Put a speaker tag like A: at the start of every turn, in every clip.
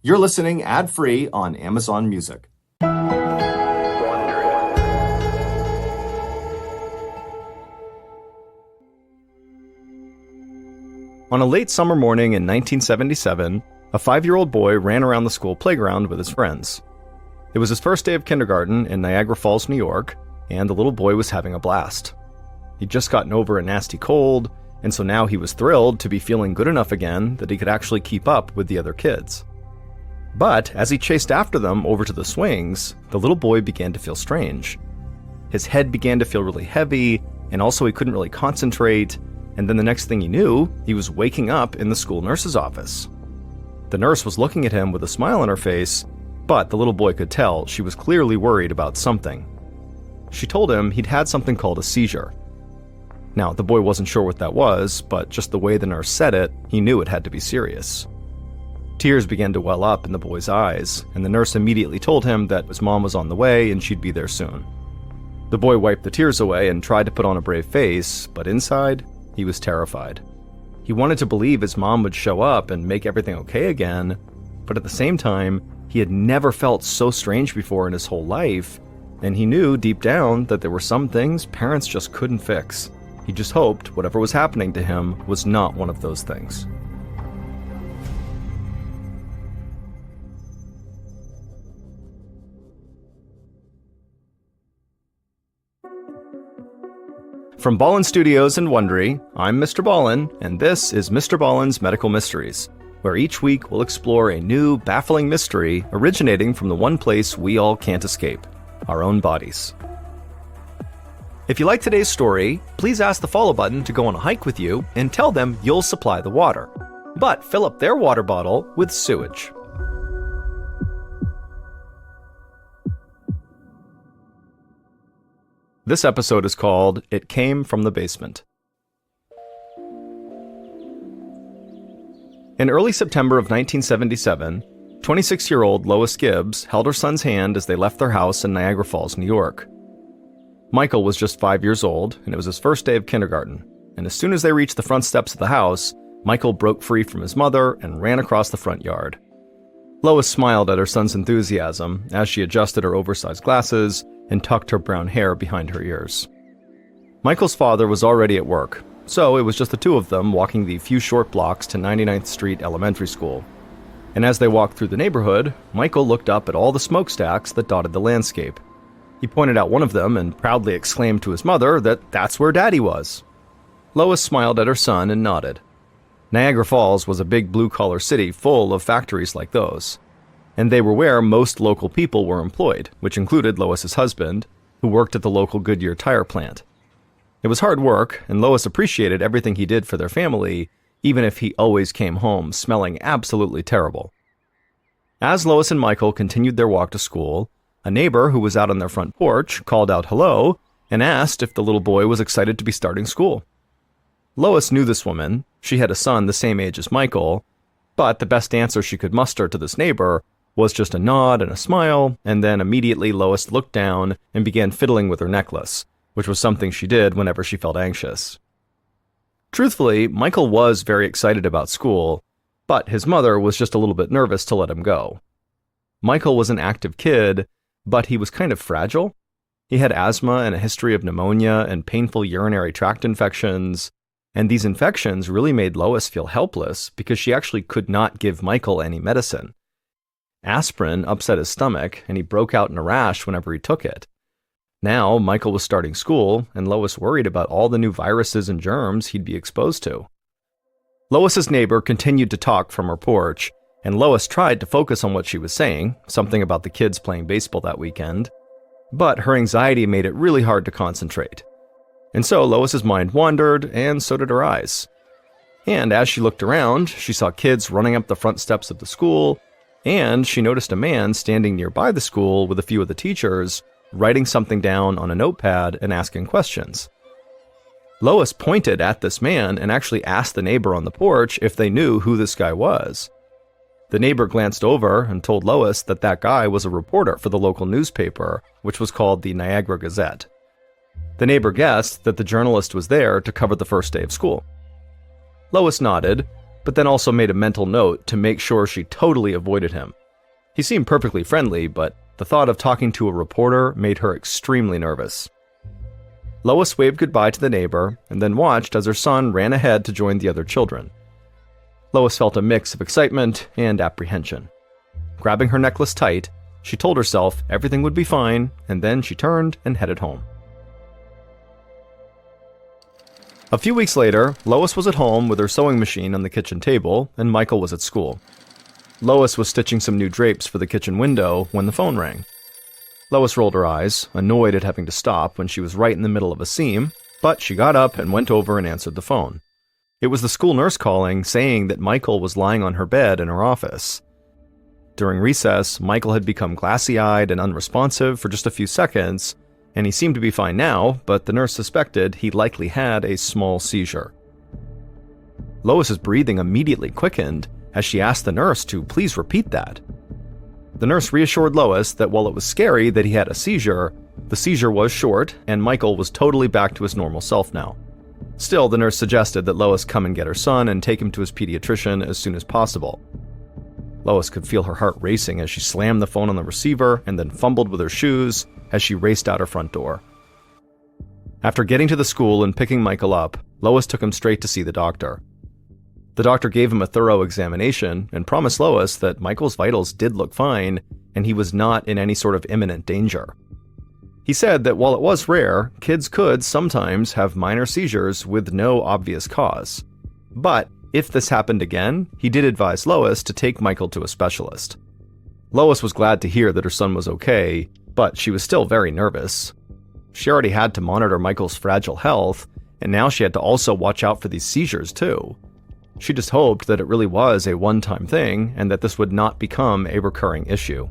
A: You're listening ad-free on Amazon Music. On a late summer morning in 1977, a 5-year-old boy ran around the school playground with his friends. It was his first day of kindergarten in Niagara Falls, New York, and the little boy was having a blast. He'd just gotten over a nasty cold, and so now he was thrilled to be feeling good enough again that he could actually keep up with the other kids. But as he chased after them over to the swings, the little boy began to feel strange. His head began to feel really heavy, and also he couldn't really concentrate, and then the next thing he knew, he was waking up in the school nurse's office. The nurse was looking at him with a smile on her face, but the little boy could tell she was clearly worried about something. She told him he'd had something called a seizure. Now, the boy wasn't sure what that was, but just the way the nurse said it, he knew it had to be serious. Tears began to well up in the boy's eyes, and the nurse immediately told him that his mom was on the way and she'd be there soon. The boy wiped the tears away and tried to put on a brave face, but inside, he was terrified. He wanted to believe his mom would show up and make everything okay again, but at the same time, he had never felt so strange before in his whole life, and he knew deep down that there were some things parents just couldn't fix. He just hoped whatever was happening to him was not one of those things. From Ballin Studios and Wondery, I'm Mr. Ballin, and this is Mr. Ballin's Medical Mysteries, where each week we'll explore a new, baffling mystery originating from the one place we all can't escape, our own bodies. If you like today's story, please ask the follow button to go on a hike with you and tell them you'll supply the water. But fill up their water bottle with sewage. This episode is called It Came from the Basement. In early September of 1977, 26-year-old Lois Gibbs held her son's hand as they left their house in Niagara Falls, New York. Michael was just 5 years old, and it was his first day of kindergarten, and as soon as they reached the front steps of the house, Michael broke free from his mother and ran across the front yard. Lois smiled at her son's enthusiasm as she adjusted her oversized glasses and tucked her brown hair behind her ears. Michael's father was already at work, so it was just the two of them walking the few short blocks to 99th Street Elementary School. And as they walked through the neighborhood, Michael looked up at all the smokestacks that dotted the landscape. He pointed out one of them and proudly exclaimed to his mother that that's where Daddy was. Lois smiled at her son and nodded. Niagara Falls was a big blue-collar city full of factories like those, and they were where most local people were employed, which included Lois's husband, who worked at the local Goodyear tire plant. It was hard work, and Lois appreciated everything he did for their family, even if he always came home smelling absolutely terrible. As Lois and Michael continued their walk to school, a neighbor who was out on their front porch called out hello and asked if the little boy was excited to be starting school. Lois knew this woman. She had a son the same age as Michael, but the best answer she could muster to this neighbor was just a nod and a smile, and then immediately Lois looked down and began fiddling with her necklace, which was something she did whenever she felt anxious. Truthfully, Michael was very excited about school, but his mother was just a little bit nervous to let him go. Michael was an active kid, but he was kind of fragile. He had asthma and a history of pneumonia and painful urinary tract infections, and these infections really made Lois feel helpless because she actually could not give Michael any medicine. Aspirin upset his stomach, and he broke out in a rash whenever he took it. Now, Michael was starting school, and Lois worried about all the new viruses and germs he'd be exposed to. Lois's neighbor continued to talk from her porch, and Lois tried to focus on what she was saying, something about the kids playing baseball that weekend, but her anxiety made it really hard to concentrate. And so Lois's mind wandered, and so did her eyes. And as she looked around, she saw kids running up the front steps of the school, and she noticed a man standing nearby the school with a few of the teachers, writing something down on a notepad and asking questions. Lois pointed at this man and actually asked the neighbor on the porch if they knew who this guy was. The neighbor glanced over and told Lois that that guy was a reporter for the local newspaper, which was called the Niagara Gazette. The neighbor guessed that the journalist was there to cover the first day of school. Lois nodded, but then also made a mental note to make sure she totally avoided him. He seemed perfectly friendly, but the thought of talking to a reporter made her extremely nervous. Lois waved goodbye to the neighbor and then watched as her son ran ahead to join the other children. Lois felt a mix of excitement and apprehension. Grabbing her necklace tight, she told herself everything would be fine, and then she turned and headed home. A few weeks later, Lois was at home with her sewing machine on the kitchen table, and Michael was at school. Lois was stitching some new drapes for the kitchen window when the phone rang. Lois rolled her eyes, annoyed at having to stop when she was right in the middle of a seam, but she got up and went over and answered the phone. It was the school nurse calling, saying that Michael was lying on her bed in her office. During recess, Michael had become glassy-eyed and unresponsive for just a few seconds, and he seemed to be fine now, but the nurse suspected he likely had a small seizure. Lois's breathing immediately quickened as she asked the nurse to please repeat that. The nurse reassured Lois that while it was scary that he had a seizure, the seizure was short and Michael was totally back to his normal self now. Still, the nurse suggested that Lois come and get her son and take him to his pediatrician as soon as possible. Lois could feel her heart racing as she slammed the phone on the receiver and then fumbled with her shoes as she raced out her front door. After getting to the school and picking Michael up, Lois took him straight to see the doctor. The doctor gave him a thorough examination and promised Lois that Michael's vitals did look fine and he was not in any sort of imminent danger. He said that while it was rare, kids could sometimes have minor seizures with no obvious cause. But if this happened again, he did advise Lois to take Michael to a specialist. Lois was glad to hear that her son was okay, but she was still very nervous. She already had to monitor Michael's fragile health, and now she had to also watch out for these seizures too. She just hoped that it really was a one-time thing and that this would not become a recurring issue.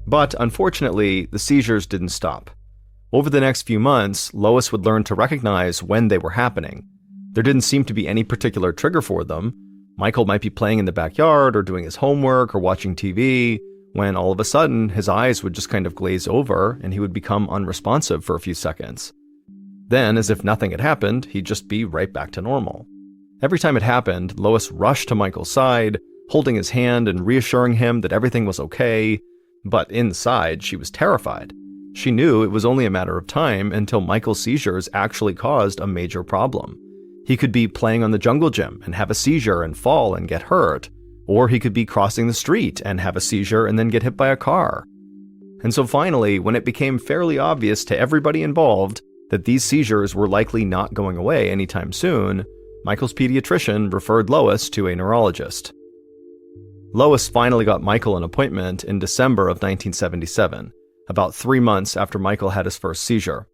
A: But unfortunately, the seizures didn't stop. Over the next few months, Lois would learn to recognize when they were happening. There didn't seem to be any particular trigger for them. Michael might be playing in the backyard or doing his homework or watching TV, when all of a sudden his eyes would just kind of glaze over and he would become unresponsive for a few seconds. Then, as if nothing had happened, he'd just be right back to normal. Every time it happened, Lois rushed to Michael's side, holding his hand and reassuring him that everything was okay, but inside she was terrified. She knew it was only a matter of time until Michael's seizures actually caused a major problem. He could be playing on the jungle gym and have a seizure and fall and get hurt, or he could be crossing the street and have a seizure and then get hit by a car. And so finally, when it became fairly obvious to everybody involved that these seizures were likely not going away anytime soon, Michael's pediatrician referred Lois to a neurologist. Lois finally got Michael an appointment in December of 1977, about 3 months after Michael had his first seizure.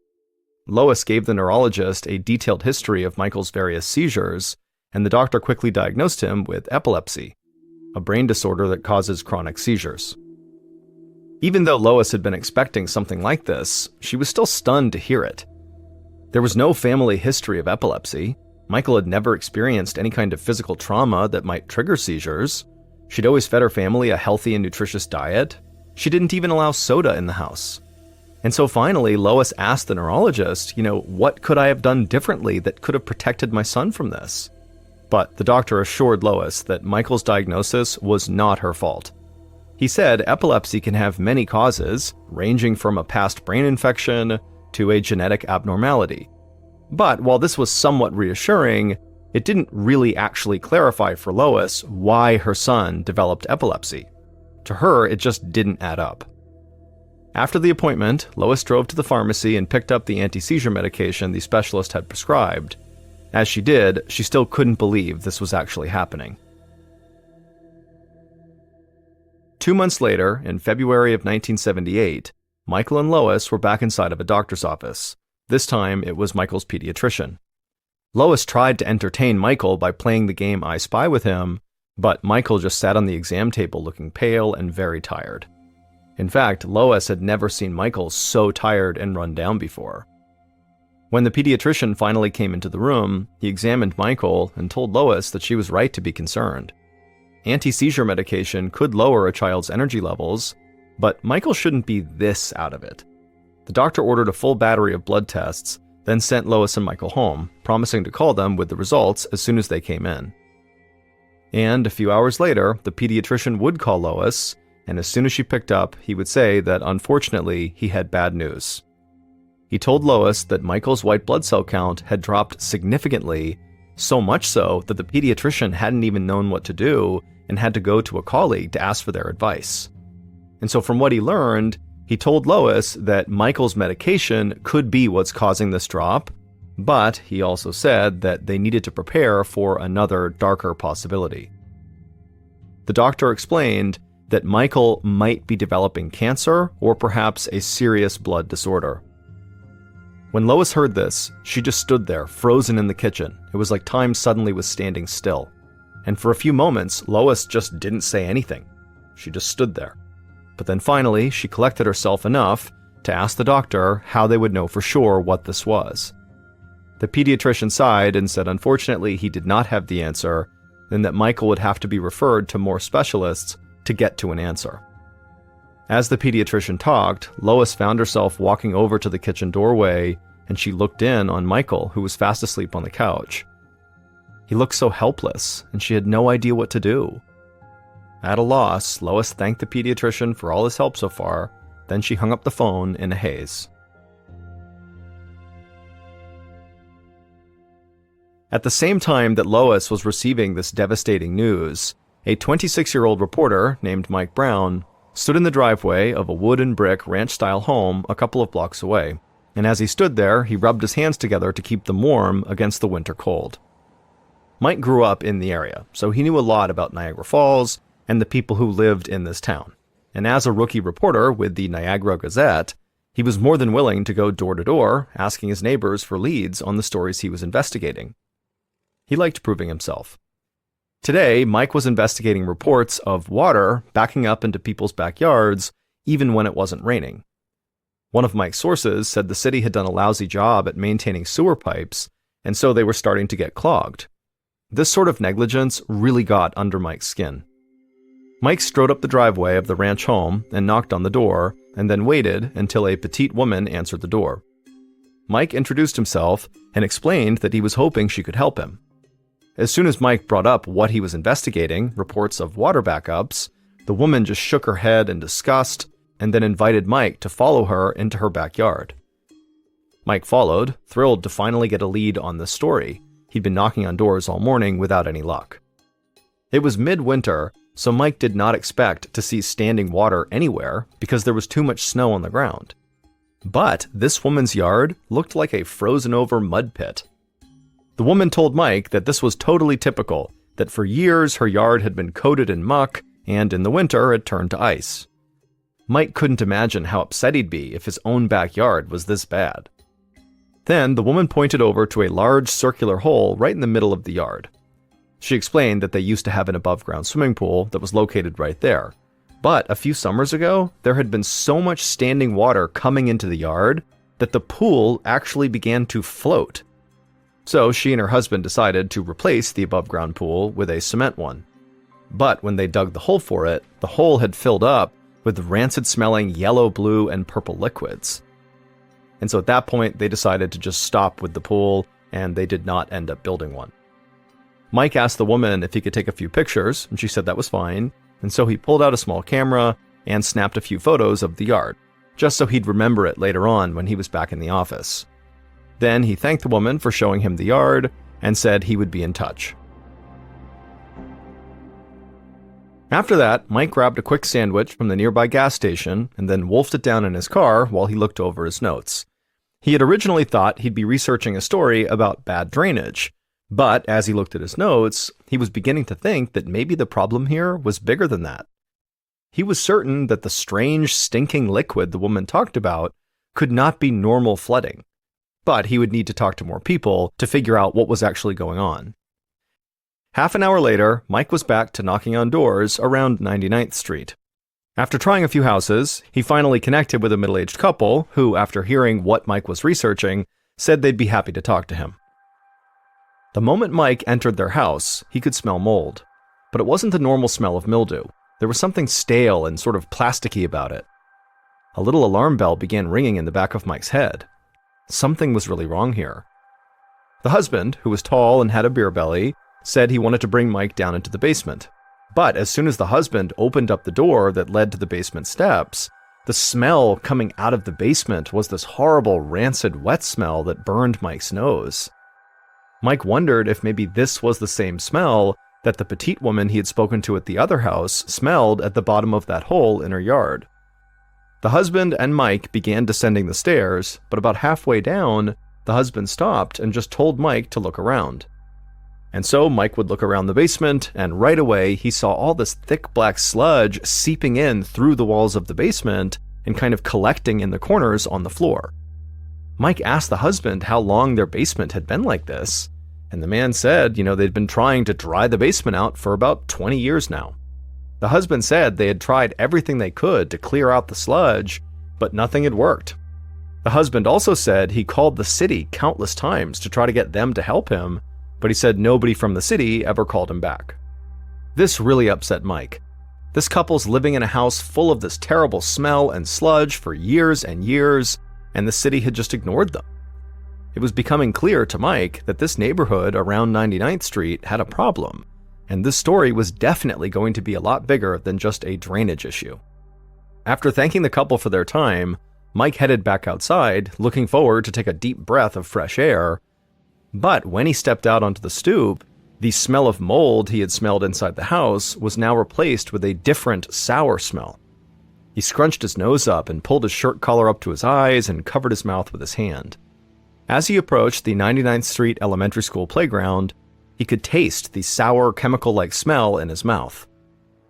A: Lois gave the neurologist a detailed history of Michael's various seizures, and the doctor quickly diagnosed him with epilepsy, a brain disorder that causes chronic seizures. Even though Lois had been expecting something like this, she was still stunned to hear it. There was no family history of epilepsy. Michael had never experienced any kind of physical trauma that might trigger seizures. She'd always fed her family a healthy and nutritious diet. She didn't even allow soda in the house. And so finally, Lois asked the neurologist, what could I have done differently that could have protected my son from this? But the doctor assured Lois that Michael's diagnosis was not her fault. He said epilepsy can have many causes, ranging from a past brain infection to a genetic abnormality. But while this was somewhat reassuring, it didn't really actually clarify for Lois why her son developed epilepsy. To her, it just didn't add up. After the appointment, Lois drove to the pharmacy and picked up the anti-seizure medication the specialist had prescribed. As she did, she still couldn't believe this was actually happening. 2 months later, in February of 1978, Michael and Lois were back inside of a doctor's office. This time, it was Michael's pediatrician. Lois tried to entertain Michael by playing the game I Spy with him, but Michael just sat on the exam table looking pale and very tired. In fact, Lois had never seen Michael so tired and run down before. When the pediatrician finally came into the room, he examined Michael and told Lois that she was right to be concerned. Anti-seizure medication could lower a child's energy levels, but Michael shouldn't be this out of it. The doctor ordered a full battery of blood tests then sent Lois and Michael home, promising to call them with the results as soon as they came in. And a few hours later, the pediatrician would call Lois, and as soon as she picked up, he would say that unfortunately he had bad news. He told Lois that Michael's white blood cell count had dropped significantly, so much so that the pediatrician hadn't even known what to do and had to go to a colleague to ask for their advice. And so from what he learned, he told Lois that Michael's medication could be what's causing this drop, but he also said that they needed to prepare for another darker possibility. The doctor explained that Michael might be developing cancer or perhaps a serious blood disorder. When Lois heard this, she just stood there, frozen in the kitchen. It was like time suddenly was standing still. And for a few moments, Lois just didn't say anything. She just stood there. But then finally, she collected herself enough to ask the doctor how they would know for sure what this was. The pediatrician sighed and said unfortunately he did not have the answer, and that Michael would have to be referred to more specialists to get to an answer. As the pediatrician talked, Lois found herself walking over to the kitchen doorway, and she looked in on Michael, who was fast asleep on the couch. He looked so helpless, and she had no idea what to do. At a loss, Lois thanked the pediatrician for all his help so far, then she hung up the phone in a haze. At the same time that Lois was receiving this devastating news, a 26-year-old reporter named Mike Brown stood in the driveway of a wood and brick ranch-style home a couple of blocks away, and as he stood there, he rubbed his hands together to keep them warm against the winter cold. Mike grew up in the area, so he knew a lot about Niagara Falls and the people who lived in this town, and as a rookie reporter with the Niagara Gazette, he was more than willing to go door to door, asking his neighbors for leads on the stories he was investigating. He liked proving himself. Today, Mike was investigating reports of water backing up into people's backyards even when it wasn't raining. One of Mike's sources said the city had done a lousy job at maintaining sewer pipes, and so they were starting to get clogged. This sort of negligence really got under Mike's skin. Mike strode up the driveway of the ranch home and knocked on the door, and then waited until a petite woman answered the door. Mike introduced himself and explained that he was hoping she could help him. As soon as Mike brought up what he was investigating, reports of water backups, the woman just shook her head in disgust and then invited Mike to follow her into her backyard. Mike followed, thrilled to finally get a lead on this story. He'd been knocking on doors all morning without any luck. It was midwinter, so Mike did not expect to see standing water anywhere because there was too much snow on the ground. But this woman's yard looked like a frozen-over mud pit. The woman told Mike that this was totally typical, that for years her yard had been coated in muck, and in the winter it turned to ice. Mike couldn't imagine how upset he'd be if his own backyard was this bad. Then the woman pointed over to a large circular hole right in the middle of the yard. She explained that they used to have an above-ground swimming pool that was located right there. But a few summers ago, there had been so much standing water coming into the yard that the pool actually began to float. So she and her husband decided to replace the above-ground pool with a cement one. But when they dug the hole for it, the hole had filled up with rancid-smelling yellow, blue, and purple liquids. And so at that point, they decided to just stop with the pool, and they did not end up building one. Mike asked the woman if he could take a few pictures, and she said that was fine, and so he pulled out a small camera and snapped a few photos of the yard, just so he'd remember it later on when he was back in the office. Then he thanked the woman for showing him the yard and said he would be in touch. After that, Mike grabbed a quick sandwich from the nearby gas station and then wolfed it down in his car while he looked over his notes. He had originally thought he'd be researching a story about bad drainage, but as he looked at his notes, he was beginning to think that maybe the problem here was bigger than that. He was certain that the strange, stinking liquid the woman talked about could not be normal flooding, but he would need to talk to more people to figure out what was actually going on. Half an hour later, Mike was back to knocking on doors around 99th Street. After trying a few houses, he finally connected with a middle-aged couple who, after hearing what Mike was researching, said they'd be happy to talk to him. The moment Mike entered their house, he could smell mold, but it wasn't the normal smell of mildew. There was something stale and sort of plasticky about it. A little alarm bell began ringing in the back of Mike's head. something was really wrong here. The husband, who was tall and had a beer belly, said he wanted to bring Mike down into the basement. But as soon as the husband opened up the door that led to the basement steps, the smell coming out of the basement was this horrible, rancid, wet smell that burned Mike's nose. Mike wondered if maybe this was the same smell that the petite woman he had spoken to at the other house smelled at the bottom of that hole in her yard. The husband and Mike began descending the stairs, but about halfway down, the husband stopped and just told Mike to look around. And so Mike would look around the basement, and right away he saw all this thick black sludge seeping in through the walls of the basement and kind of collecting in the corners on the floor. Mike asked the husband how long their basement had been like this, and the man said, they'd been trying to dry the basement out for about 20 years now. The husband said they had tried everything they could to clear out the sludge, but nothing had worked. The husband also said he called the city countless times to try to get them to help him, but he said nobody from the city ever called him back. This really upset Mike. This couple's living in a house full of this terrible smell and sludge for years and years, and the city had just ignored them. It was becoming clear to Mike that this neighborhood around 99th Street had a problem, and this story was definitely going to be a lot bigger than just a drainage issue. After thanking the couple for their time, Mike headed back outside, looking forward to take a deep breath of fresh air. But when he stepped out onto the stoop, the smell of mold he had smelled inside the house was now replaced with a different, sour smell. He scrunched his nose up and pulled his shirt collar up to his eyes and covered his mouth with his hand. As he approached the 99th Street Elementary School playground, he could taste the sour, chemical-like smell in his mouth.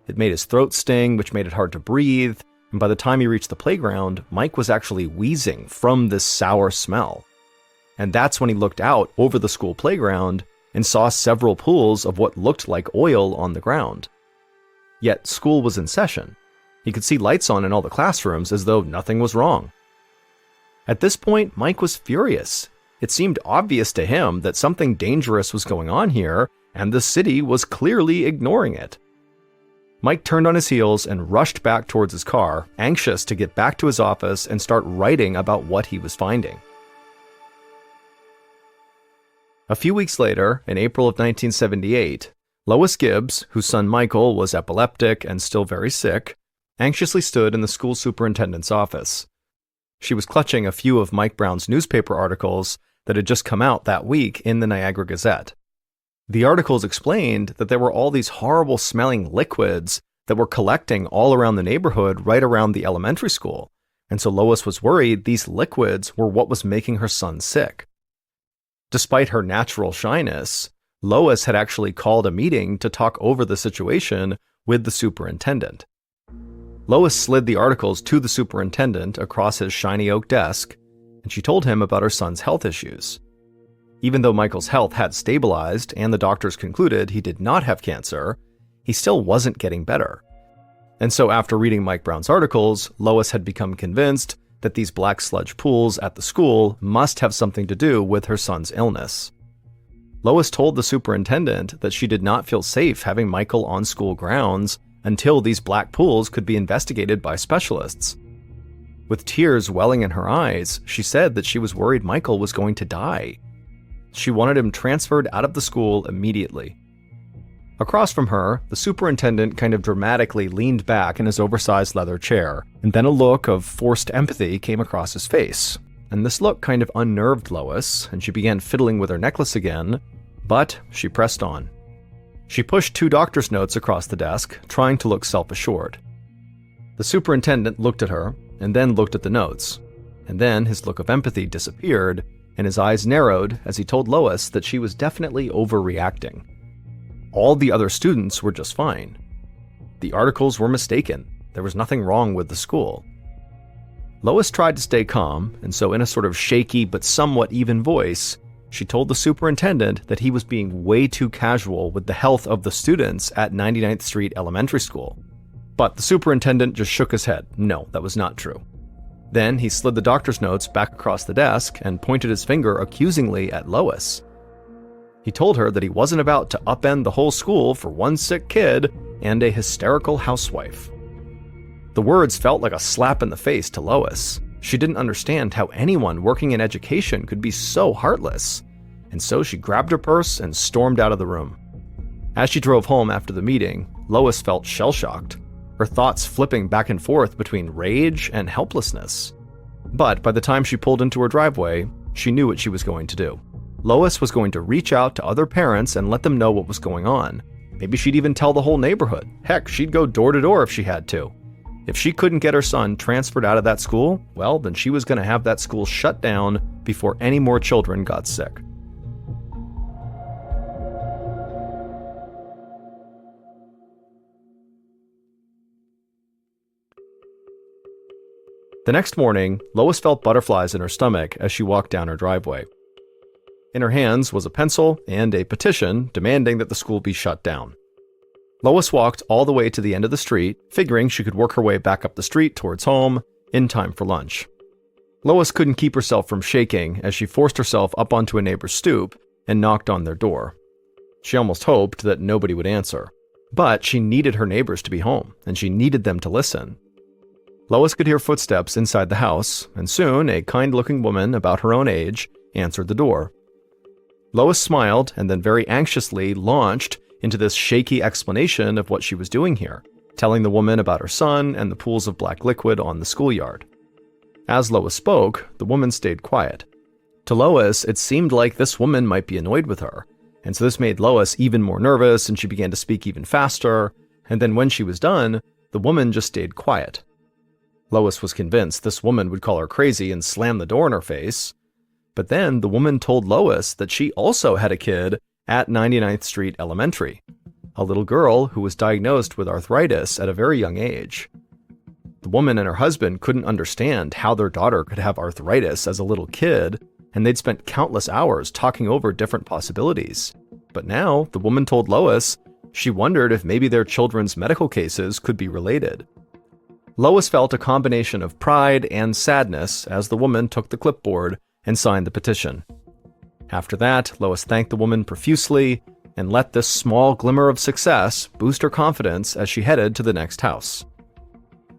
A: It made his throat sting, which made it hard to breathe, and by the time he reached the playground, Mike was actually wheezing from this sour smell. And that's when he looked out over the school playground and saw several pools of what looked like oil on the ground. Yet school was in session. He could see lights on in all the classrooms as though nothing was wrong. At this point, Mike was furious. It seemed obvious to him that something dangerous was going on here, and the city was clearly ignoring it. Mike turned on his heels and rushed back towards his car, anxious to get back to his office and start writing about what he was finding. A few weeks later, in April of 1978, Lois Gibbs, whose son Michael was epileptic and still very sick, anxiously stood in the school superintendent's office. She was clutching a few of Mike Brown's newspaper articles that had just come out that week in the Niagara Gazette. The articles explained that there were all these horrible smelling liquids that were collecting all around the neighborhood right around the elementary school, and so Lois was worried these liquids were what was making her son sick. Despite her natural shyness, Lois had actually called a meeting to talk over the situation with the superintendent. Lois slid the articles to the superintendent across his shiny oak desk, and she told him about her son's health issues. Even though Michael's health had stabilized and the doctors concluded he did not have cancer, he still wasn't getting better. And so after reading Mike Brown's articles, Lois had become convinced that these black sludge pools at the school must have something to do with her son's illness. Lois told the superintendent that she did not feel safe having Michael on school grounds until these black pools could be investigated by specialists. With tears welling in her eyes, she said that she was worried Michael was going to die. She wanted him transferred out of the school immediately. Across from her, the superintendent kind of dramatically leaned back in his oversized leather chair, and then a look of forced empathy came across his face. And this look kind of unnerved Lois, and she began fiddling with her necklace again, but she pressed on. She pushed 2 doctor's notes across the desk, trying to look self-assured. The superintendent looked at her, and then looked at the notes, and then his look of empathy disappeared, and his eyes narrowed as he told Lois that she was definitely overreacting. All the other students were just fine. The articles were mistaken. There was nothing wrong with the school. Lois tried to stay calm, and so in a sort of shaky but somewhat even voice, she told the superintendent that he was being way too casual with the health of the students at 99th Street Elementary School. But the superintendent just shook his head. No, that was not true. Then he slid the doctor's notes back across the desk and pointed his finger accusingly at Lois. He told her that he wasn't about to upend the whole school for one sick kid and a hysterical housewife. The words felt like a slap in the face to Lois. She didn't understand how anyone working in education could be so heartless, and so she grabbed her purse and stormed out of the room. As she drove home after the meeting, Lois felt shell-shocked, her thoughts flipping back and forth between rage and helplessness. But by the time she pulled into her driveway, she knew what she was going to do. Lois was going to reach out to other parents and let them know what was going on. Maybe she'd even tell the whole neighborhood. Heck, she'd go door to door if she had to. If she couldn't get her son transferred out of that school, well, then she was going to have that school shut down before any more children got sick. The next morning, Lois felt butterflies in her stomach as she walked down her driveway. In her hands was a pencil and a petition demanding that the school be shut down. Lois walked all the way to the end of the street, figuring she could work her way back up the street towards home in time for lunch. Lois couldn't keep herself from shaking as she forced herself up onto a neighbor's stoop and knocked on their door. She almost hoped that nobody would answer, but she needed her neighbors to be home, and she needed them to listen. Lois could hear footsteps inside the house, and soon a kind-looking woman about her own age answered the door. Lois smiled and then very anxiously launched into this shaky explanation of what she was doing here, telling the woman about her son and the pools of black liquid on the schoolyard. As Lois spoke, the woman stayed quiet. To Lois, it seemed like this woman might be annoyed with her, and so this made Lois even more nervous, and she began to speak even faster, and then when she was done, the woman just stayed quiet. Lois was convinced this woman would call her crazy and slam the door in her face, but then the woman told Lois that she also had a kid at 99th Street Elementary, a little girl who was diagnosed with arthritis at a very young age. The woman and her husband couldn't understand how their daughter could have arthritis as a little kid, and they'd spent countless hours talking over different possibilities. But now, the woman told Lois she wondered if maybe their children's medical cases could be related. Lois felt a combination of pride and sadness as the woman took the clipboard and signed the petition. After that, Lois thanked the woman profusely and let this small glimmer of success boost her confidence as she headed to the next house.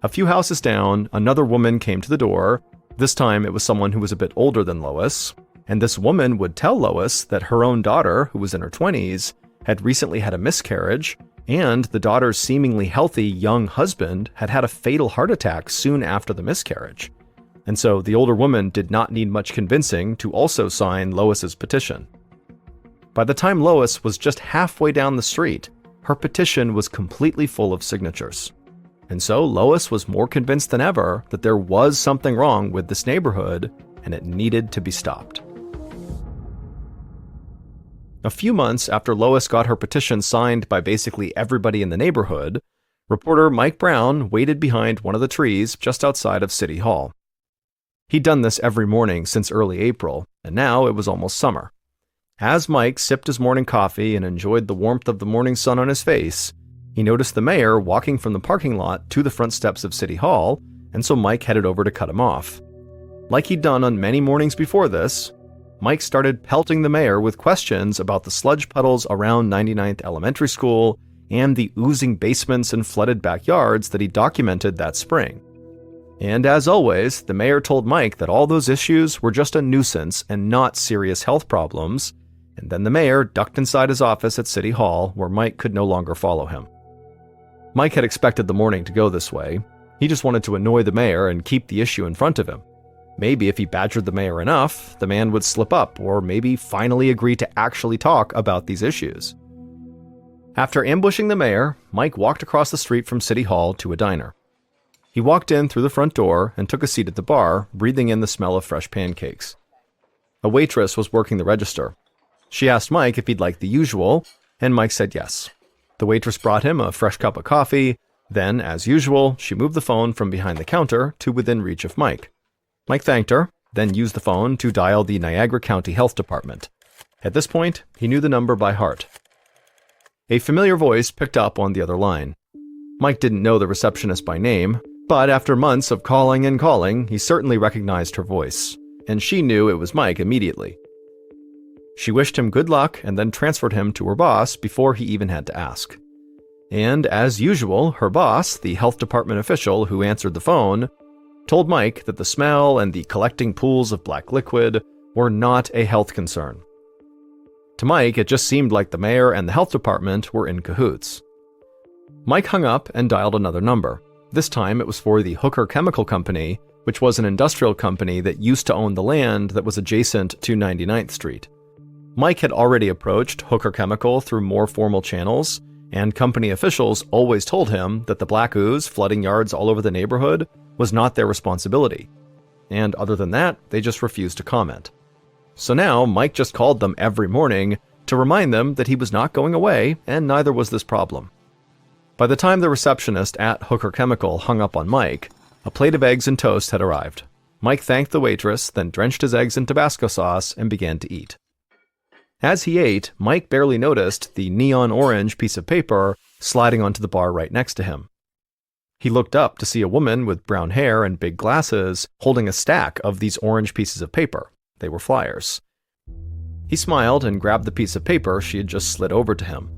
A: A few houses down, another woman came to the door. This time it was someone who was a bit older than Lois, and this woman would tell Lois that her own daughter, who was in her 20s, had recently had a miscarriage, and the daughter's seemingly healthy young husband had had a fatal heart attack soon after the miscarriage. And so the older woman did not need much convincing to also sign Lois's petition. By the time Lois was just halfway down the street, her petition was completely full of signatures. And so Lois was more convinced than ever that there was something wrong with this neighborhood and it needed to be stopped. A few months after Lois got her petition signed by basically everybody in the neighborhood, reporter Mike Brown waited behind one of the trees just outside of City Hall. He'd done this every morning since early April, and now it was almost summer. As Mike sipped his morning coffee and enjoyed the warmth of the morning sun on his face, he noticed the mayor walking from the parking lot to the front steps of City Hall, and so Mike headed over to cut him off. Like he'd done on many mornings before this, Mike started pelting the mayor with questions about the sludge puddles around 99th Elementary School and the oozing basements and flooded backyards that he documented that spring. And as always, the mayor told Mike that all those issues were just a nuisance and not serious health problems, and then the mayor ducked inside his office at City Hall where Mike could no longer follow him. Mike had expected the morning to go this way. He just wanted to annoy the mayor and keep the issue in front of him. Maybe if he badgered the mayor enough, the man would slip up, or maybe finally agree to actually talk about these issues. After ambushing the mayor, Mike walked across the street from City Hall to a diner. He walked in through the front door and took a seat at the bar, breathing in the smell of fresh pancakes. A waitress was working the register. She asked Mike if he'd like the usual, and Mike said yes. The waitress brought him a fresh cup of coffee. Then, as usual, she moved the phone from behind the counter to within reach of Mike. Mike thanked her, then used the phone to dial the Niagara County Health Department. At this point, he knew the number by heart. A familiar voice picked up on the other line. Mike didn't know the receptionist by name, but after months of calling and calling, he certainly recognized her voice, and she knew it was Mike immediately. She wished him good luck and then transferred him to her boss before he even had to ask. And as usual, her boss, the health department official who answered the phone, told Mike that the smell and the collecting pools of black liquid were not a health concern. To Mike, it just seemed like the mayor and the health department were in cahoots. Mike hung up and dialed another number. This time it was for the Hooker Chemical Company, which was an industrial company that used to own the land that was adjacent to 99th Street. Mike had already approached Hooker Chemical through more formal channels, and company officials always told him that the black ooze flooding yards all over the neighborhood was not their responsibility. And other than that, they just refused to comment. So now Mike just called them every morning to remind them that he was not going away, and neither was this problem. By the time the receptionist at Hooker Chemical hung up on Mike, a plate of eggs and toast had arrived. Mike thanked the waitress, then drenched his eggs in Tabasco sauce and began to eat. As he ate, Mike barely noticed the neon orange piece of paper sliding onto the bar right next to him. He looked up to see a woman with brown hair and big glasses holding a stack of these orange pieces of paper. They were flyers. He smiled and grabbed the piece of paper she had just slid over to him.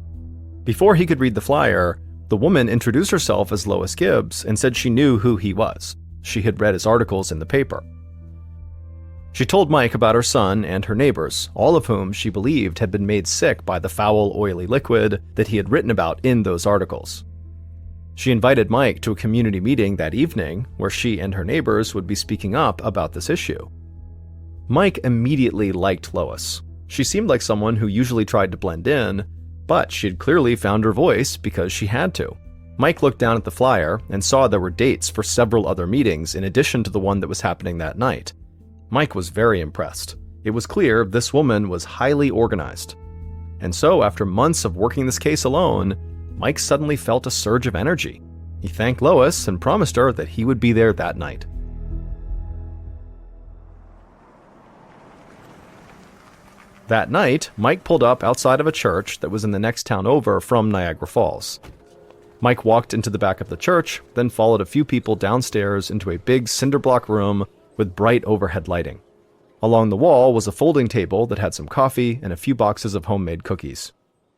A: Before he could read the flyer, the woman introduced herself as Lois Gibbs and said she knew who he was. She had read his articles in the paper. She told Mike about her son and her neighbors, all of whom she believed had been made sick by the foul, oily liquid that he had written about in those articles. She invited Mike to a community meeting that evening where she and her neighbors would be speaking up about this issue. Mike immediately liked Lois. She seemed like someone who usually tried to blend in, but she had clearly found her voice because she had to. Mike looked down at the flyer and saw there were dates for several other meetings in addition to the one that was happening that night. Mike was very impressed. It was clear this woman was highly organized. And so, after months of working this case alone, Mike suddenly felt a surge of energy. He thanked Lois and promised her that he would be there that night. That night, Mike pulled up outside of a church that was in the next town over from Niagara Falls. Mike walked into the back of the church, then followed a few people downstairs into a big cinder block room with bright overhead lighting. Along the wall was a folding table that had some coffee and a few boxes of homemade cookies.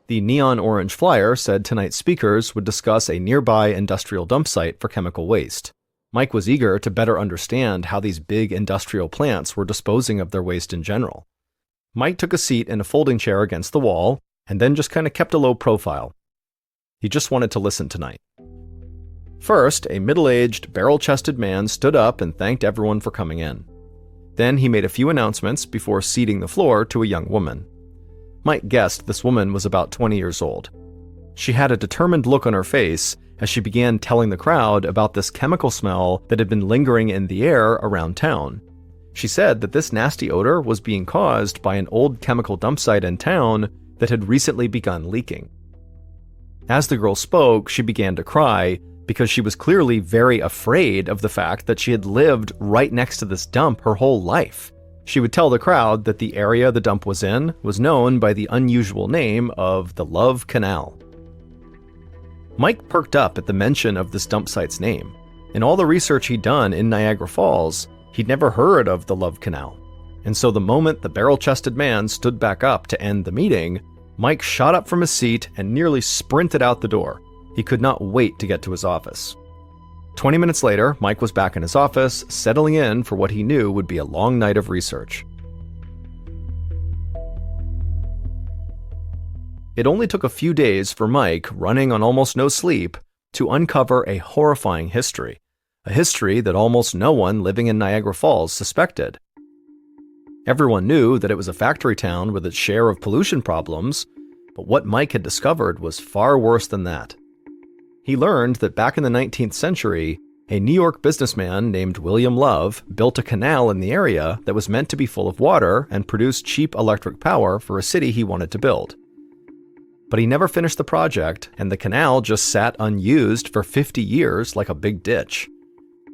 A: The neon orange flyer said tonight's speakers would discuss a nearby industrial dump site for chemical waste. Mike was eager to better understand how these big industrial plants were disposing of their waste in general. Mike took a seat in a folding chair against the wall and then just kind of kept a low profile. He just wanted to listen tonight. First, a middle-aged, barrel-chested man stood up and thanked everyone for coming in. Then he made a few announcements before ceding the floor to a young woman. Mike guessed this woman was about 20 years old. She had a determined look on her face as she began telling the crowd about this chemical smell that had been lingering in the air around town. She said that this nasty odor was being caused by an old chemical dump site in town that had recently begun leaking. As the girl spoke, she began to cry because she was clearly very afraid of the fact that she had lived right next to this dump her whole life. She would tell the crowd that the area the dump was in was known by the unusual name of the Love Canal. Mike perked up at the mention of this dump site's name. In all the research he'd done in Niagara Falls, he'd never heard of the Love Canal. And so the moment the barrel-chested man stood back up to end the meeting, Mike shot up from his seat and nearly sprinted out the door. He could not wait to get to his office. 20 minutes later, Mike was back in his office, settling in for what he knew would be a long night of research. It only took a few days for Mike, running on almost no sleep, to uncover a horrifying history. A history that almost no one living in Niagara Falls suspected. Everyone knew that it was a factory town with its share of pollution problems, but what Mike had discovered was far worse than that. He learned that back in the 19th century, a New York businessman named William Love built a canal in the area that was meant to be full of water and produce cheap electric power for a city he wanted to build. But he never finished the project, and the canal just sat unused for 50 years like a big ditch.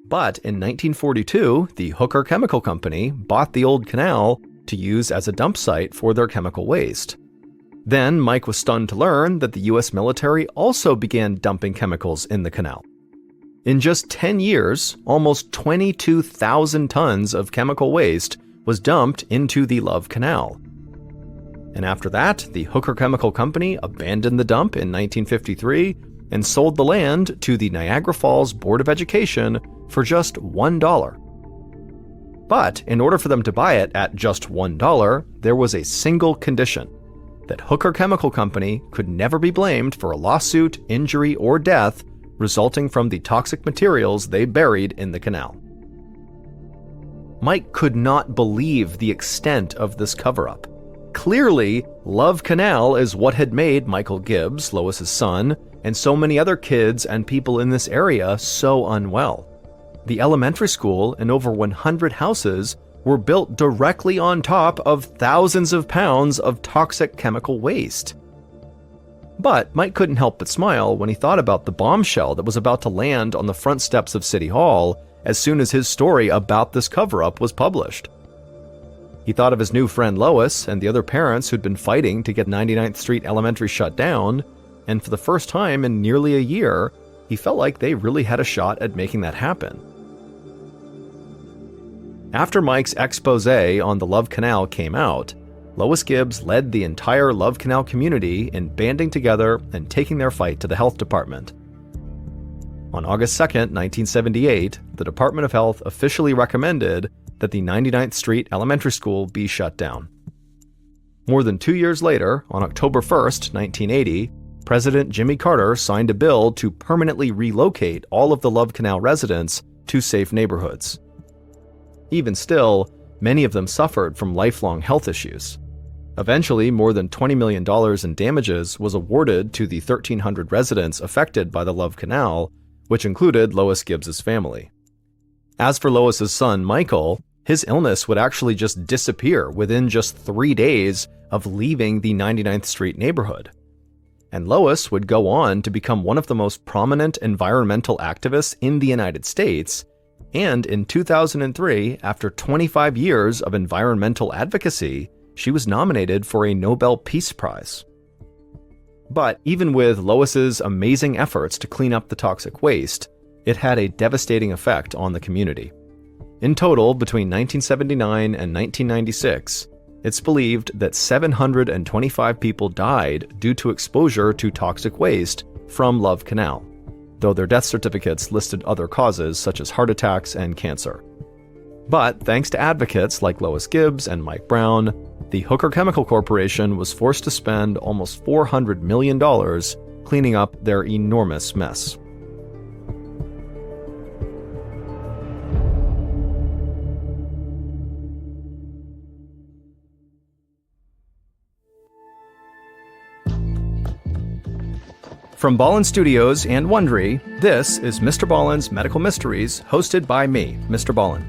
A: But in 1942, the Hooker Chemical Company bought the old canal to use as a dump site for their chemical waste. Then Mike was stunned to learn that the US military also began dumping chemicals in the canal. In just 10 years, almost 22,000 tons of chemical waste was dumped into the Love Canal. And after that, the Hooker Chemical Company abandoned the dump in 1953 and sold the land to the Niagara Falls Board of Education for just $1. But in order for them to buy it at just $1, there was a single condition: that Hooker Chemical Company could never be blamed for a lawsuit, injury, or death resulting from the toxic materials they buried in the canal. Mike could not believe the extent of this cover-up. Clearly, Love Canal is what had made Michael Gibbs, Lois's son, and so many other kids and people in this area so unwell. The elementary school and over 100 houses were built directly on top of thousands of pounds of toxic chemical waste. But Mike couldn't help but smile when he thought about the bombshell that was about to land on the front steps of City Hall as soon as his story about this cover-up was published. He thought of his new friend Lois and the other parents who'd been fighting to get 99th Street Elementary shut down, and for the first time in nearly a year, he felt like they really had a shot at making that happen. After Mike's expose on the Love Canal came out, Lois Gibbs led the entire Love Canal community in banding together and taking their fight to the health department. On August 2, 1978, the Department of Health officially recommended that the 99th Street Elementary School be shut down. More than 2 years later, on October 1, 1980, President Jimmy Carter signed a bill to permanently relocate all of the Love Canal residents to safe neighborhoods. Even still, many of them suffered from lifelong health issues. Eventually, more than $20 million in damages was awarded to the 1,300 residents affected by the Love Canal, which included Lois Gibbs' family. As for Lois's son, Michael, his illness would actually just disappear within just 3 days of leaving the 99th Street neighborhood. And Lois would go on to become one of the most prominent environmental activists in the United States, and in 2003, after 25 years of environmental advocacy, she was nominated for a Nobel Peace Prize. But even with Lois's amazing efforts to clean up the toxic waste, it had a devastating effect on the community. In total, between 1979 and 1996, it's believed that 725 people died due to exposure to toxic waste from Love Canal, though their death certificates listed other causes such as heart attacks and cancer. But thanks to advocates like Lois Gibbs and Mike Brown, the Hooker Chemical Corporation was forced to spend almost $400 million cleaning up their enormous mess. From Ballin Studios and Wondery, this is Mr. Ballin's Medical Mysteries, hosted by me, Mr. Ballin.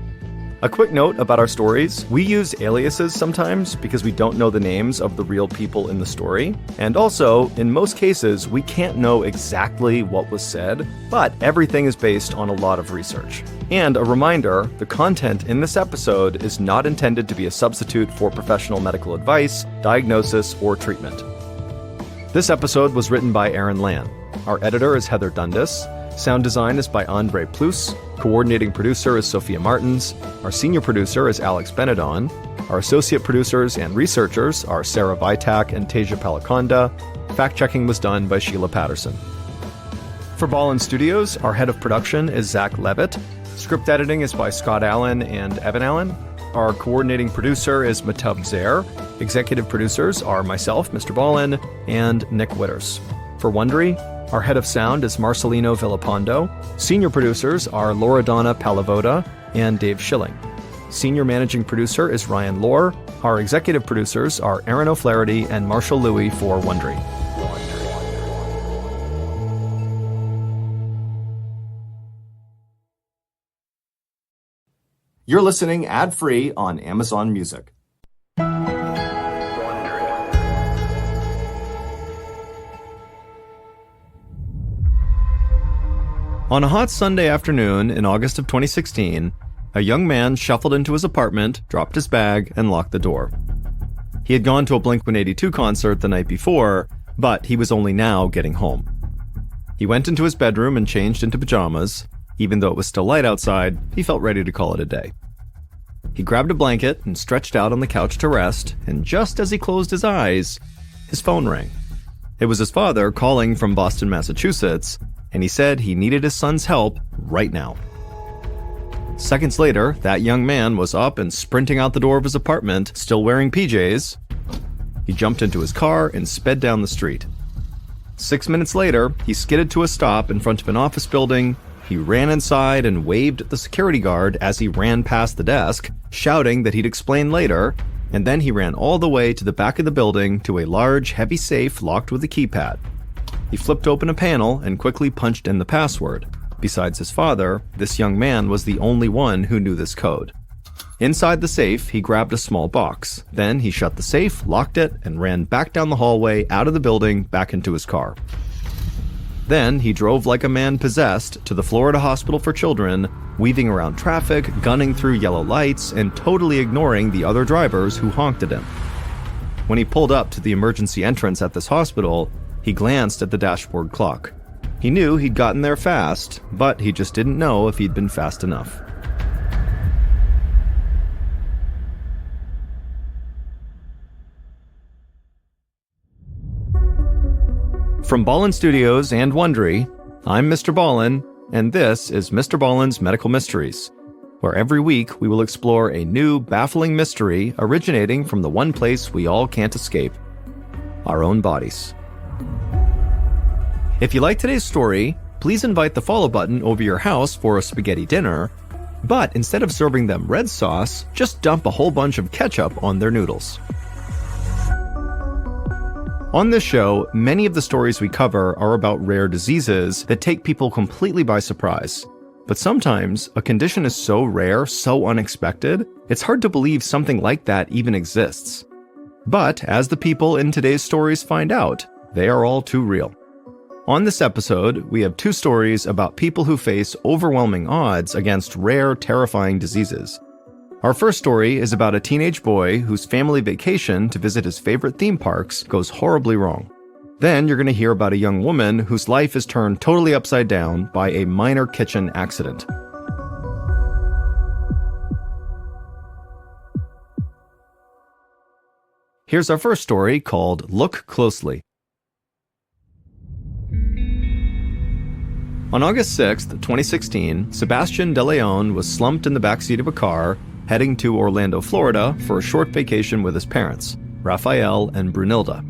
A: A quick note about our stories: we use aliases sometimes because we don't know the names of the real people in the story, and also, in most cases, we can't know exactly what was said, but everything is based on a lot of research. And a reminder, the content in this episode is not intended to be a substitute for professional medical advice, diagnosis, or treatment. This episode was written by Aaron Lan. Our editor is Heather Dundas. Sound design is by Andre Plus. Coordinating producer is Sophia Martins. Our senior producer is Alex Benedon. Our associate producers and researchers are Sarah Vitak and Teja Palakonda. Fact-checking was done by Sheila Patterson. For Ballin Studios, our head of production is Zach Levitt. Script editing is by Scott Allen and Evan Allen. Our coordinating producer is Matub Zaire. Executive producers are myself, Mr. Ballin, and Nick Witters. For Wondery, our head of sound is Marcelino Villapando. Senior producers are Loredana Palavoda and Dave Schilling. Senior managing producer is Ryan Lohr. Our executive producers are Aaron O'Flaherty and Marshall Louis for Wondery. You're listening ad-free on Amazon Music. On a hot Sunday afternoon in August of 2016, a young man shuffled into his apartment, dropped his bag, and locked the door. He had gone to a Blink-182 concert the night before, but he was only now getting home. He went into his bedroom and changed into pajamas. Even though it was still light outside, he felt ready to call it a day. He grabbed a blanket and stretched out on the couch to rest, and just as he closed his eyes, his phone rang. It was his father calling from Boston, Massachusetts, and he said he needed his son's help right now. Seconds later, that young man was up and sprinting out the door of his apartment, still wearing PJs. He jumped into his car and sped down the street. 6 minutes later, he skidded to a stop in front of an office building. He ran inside and waved at the security guard as he ran past the desk, shouting that he'd explain later, and then he ran all the way to the back of the building to a large, heavy safe locked with a keypad. He flipped open a panel and quickly punched in the password. Besides his father, this young man was the only one who knew this code. Inside the safe, he grabbed a small box. Then he shut the safe, locked it, and ran back down the hallway out of the building back into his car. Then he drove like a man possessed to the Florida Hospital for Children, weaving around traffic, gunning through yellow lights, and totally ignoring the other drivers who honked at him. When he pulled up to the emergency entrance at this hospital, he glanced at the dashboard clock. He knew he'd gotten there fast, but he just didn't know if he'd been fast enough. From Ballin Studios and Wondery, I'm Mr. Ballin, and this is Mr. Ballin's Medical Mysteries, where every week we will explore a new, baffling mystery originating from the one place we all can't escape: our own bodies. If you like today's story, please invite the follow button over your house for a spaghetti dinner, but instead of serving them red sauce, just dump a whole bunch of ketchup on their noodles. On this show, many of the stories we cover are about rare diseases that take people completely by surprise. But sometimes, a condition is so rare, so unexpected, it's hard to believe something like that even exists. But as the people in today's stories find out, they are all too real. On this episode, we have two stories about people who face overwhelming odds against rare, terrifying diseases. Our first story is about a teenage boy whose family vacation to visit his favorite theme parks goes horribly wrong. Then you're going to hear about a young woman whose life is turned totally upside down by a minor kitchen accident. Here's our first story called Look Closely. On August 6, 2016, Sebastian De Leon was slumped in the backseat of a car heading to Orlando, Florida for a short vacation with his parents, Raphael and Brunilda.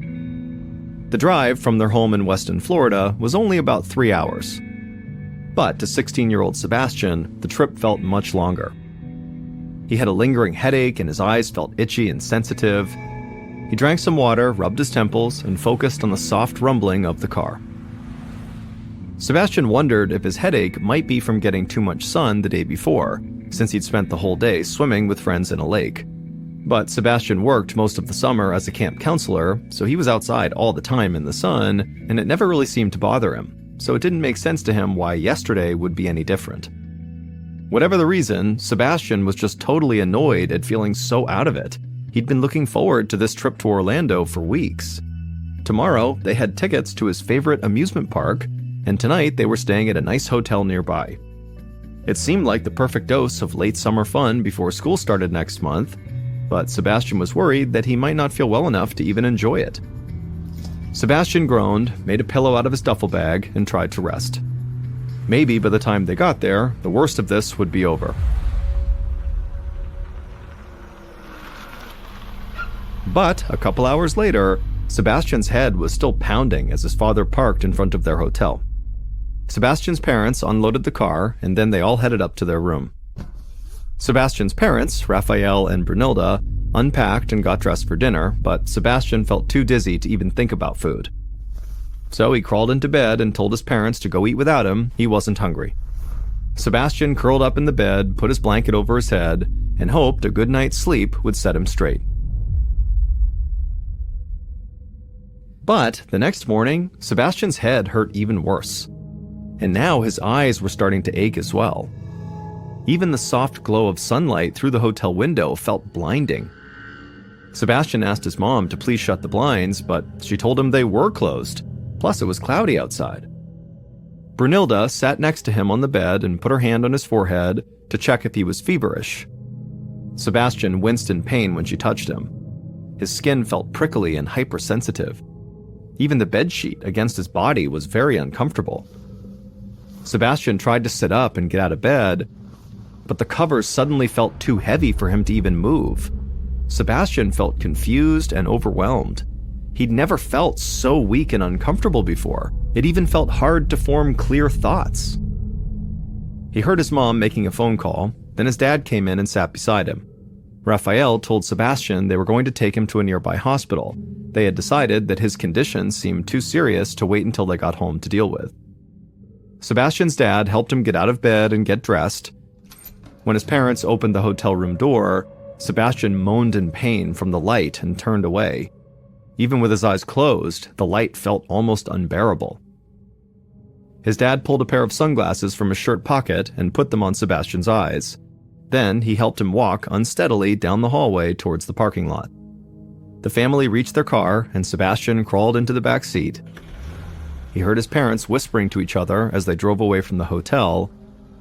A: The drive from their home in Weston, Florida was only about 3 hours. But to 16-year-old Sebastian, the trip felt much longer. He had a lingering headache and his eyes felt itchy and sensitive. He drank some water, rubbed his temples, and focused on the soft rumbling of the car. Sebastian wondered if his headache might be from getting too much sun the day before, since he'd spent the whole day swimming with friends in a lake. But Sebastian worked most of the summer as a camp counselor, so he was outside all the time in the sun, and it never really seemed to bother him, so it didn't make sense to him why yesterday would be any different. Whatever the reason, Sebastian was just totally annoyed at feeling so out of it. He'd been looking forward to this trip to Orlando for weeks. Tomorrow, they had tickets to his favorite amusement park, and tonight they were staying at a nice hotel nearby. It seemed like the perfect dose of late summer fun before school started next month, but Sebastian was worried that he might not feel well enough to even enjoy it. Sebastian groaned, made a pillow out of his duffel bag, and tried to rest. Maybe by the time they got there, the worst of this would be over. But a couple hours later, Sebastian's head was still pounding as his father parked in front of their hotel. Sebastian's parents unloaded the car, and then they all headed up to their room. Sebastian's parents, Raphael and Brunilda, unpacked and got dressed for dinner, but Sebastian felt too dizzy to even think about food. So he crawled into bed and told his parents to go eat without him. He wasn't hungry. Sebastian curled up in the bed, put his blanket over his head, and hoped a good night's sleep would set him straight. But the next morning, Sebastian's head hurt even worse. And now his eyes were starting to ache as well. Even the soft glow of sunlight through the hotel window felt blinding. Sebastian asked his mom to please shut the blinds, but she told him they were closed. Plus, it was cloudy outside. Brunilda sat next to him on the bed and put her hand on his forehead to check if he was feverish. Sebastian winced in pain when she touched him. His skin felt prickly and hypersensitive. Even the bedsheet against his body was very uncomfortable. Sebastian tried to sit up and get out of bed, but the covers suddenly felt too heavy for him to even move. Sebastian felt confused and overwhelmed. He'd never felt so weak and uncomfortable before. It even felt hard to form clear thoughts. He heard his mom making a phone call, then his dad came in and sat beside him. Raphael told Sebastian they were going to take him to a nearby hospital. They had decided that his condition seemed too serious to wait until they got home to deal with. Sebastian's dad helped him get out of bed and get dressed. When his parents opened the hotel room door, Sebastian moaned in pain from the light and turned away. Even with his eyes closed, the light felt almost unbearable. His dad pulled a pair of sunglasses from his shirt pocket and put them on Sebastian's eyes. Then he helped him walk unsteadily down the hallway towards the parking lot. The family reached their car, and Sebastian crawled into the back seat. He heard his parents whispering to each other as they drove away from the hotel.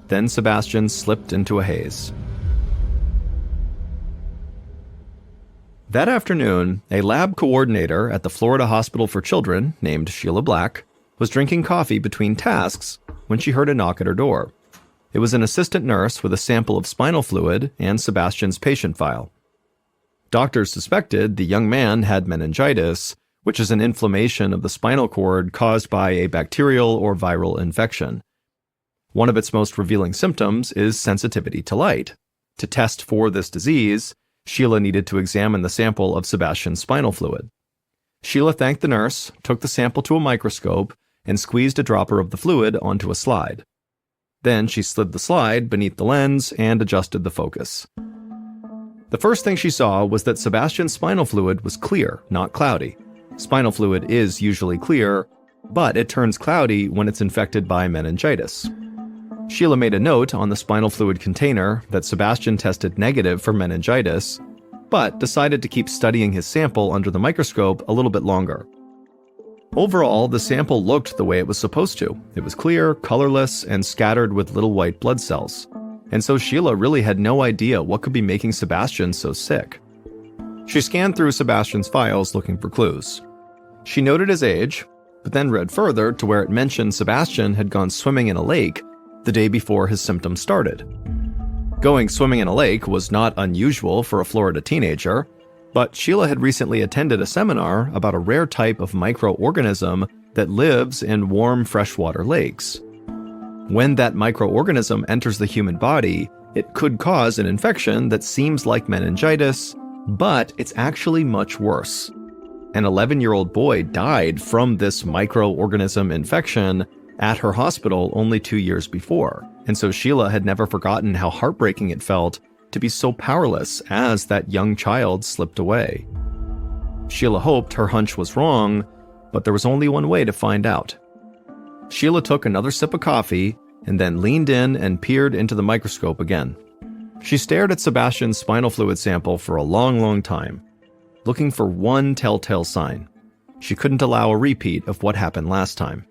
A: Then Sebastian slipped into a haze. That afternoon, a lab coordinator at the Florida Hospital for Children, named Sheila Black, was drinking coffee between tasks when she heard a knock at her door. It was an assistant nurse with a sample of spinal fluid and Sebastian's patient file. Doctors suspected the young man had meningitis, which is an inflammation of the spinal cord caused by a bacterial or viral infection. One of its most revealing symptoms is sensitivity to light. To test for this disease, Sheila needed to examine the sample of Sebastian's spinal fluid. Sheila thanked the nurse, took the sample to a microscope, and squeezed a dropper of the fluid onto a slide. Then she slid the slide beneath the lens and adjusted the focus. The first thing she saw was that Sebastian's spinal fluid was clear, not cloudy. Spinal fluid is usually clear, but it turns cloudy when it's infected by meningitis. Sheila made a note on the spinal fluid container that Sebastian tested negative for meningitis, but decided to keep studying his sample under the microscope a little bit longer. Overall, the sample looked the way it was supposed to. It was clear, colorless, and scattered with little white blood cells. And so Sheila really had no idea what could be making Sebastian so sick. She scanned through Sebastian's files looking for clues. She noted his age, but then read further to where it mentioned Sebastian had gone swimming in a lake the day before his symptoms started. Going swimming in a lake was not unusual for a Florida teenager, but Sheila had recently attended a seminar about a rare type of microorganism that lives in warm freshwater lakes. When that microorganism enters the human body, it could cause an infection that seems like meningitis, but it's actually much worse. An 11-year-old boy died from this microorganism infection at her hospital only 2 years before, and so Sheila had never forgotten how heartbreaking it felt to be so powerless as that young child slipped away. Sheila hoped her hunch was wrong, but there was only one way to find out. Sheila took another sip of coffee and then leaned in and peered into the microscope again. She stared at Sebastian's spinal fluid sample for a long time, looking for one telltale sign. She couldn't allow a repeat of what happened last time.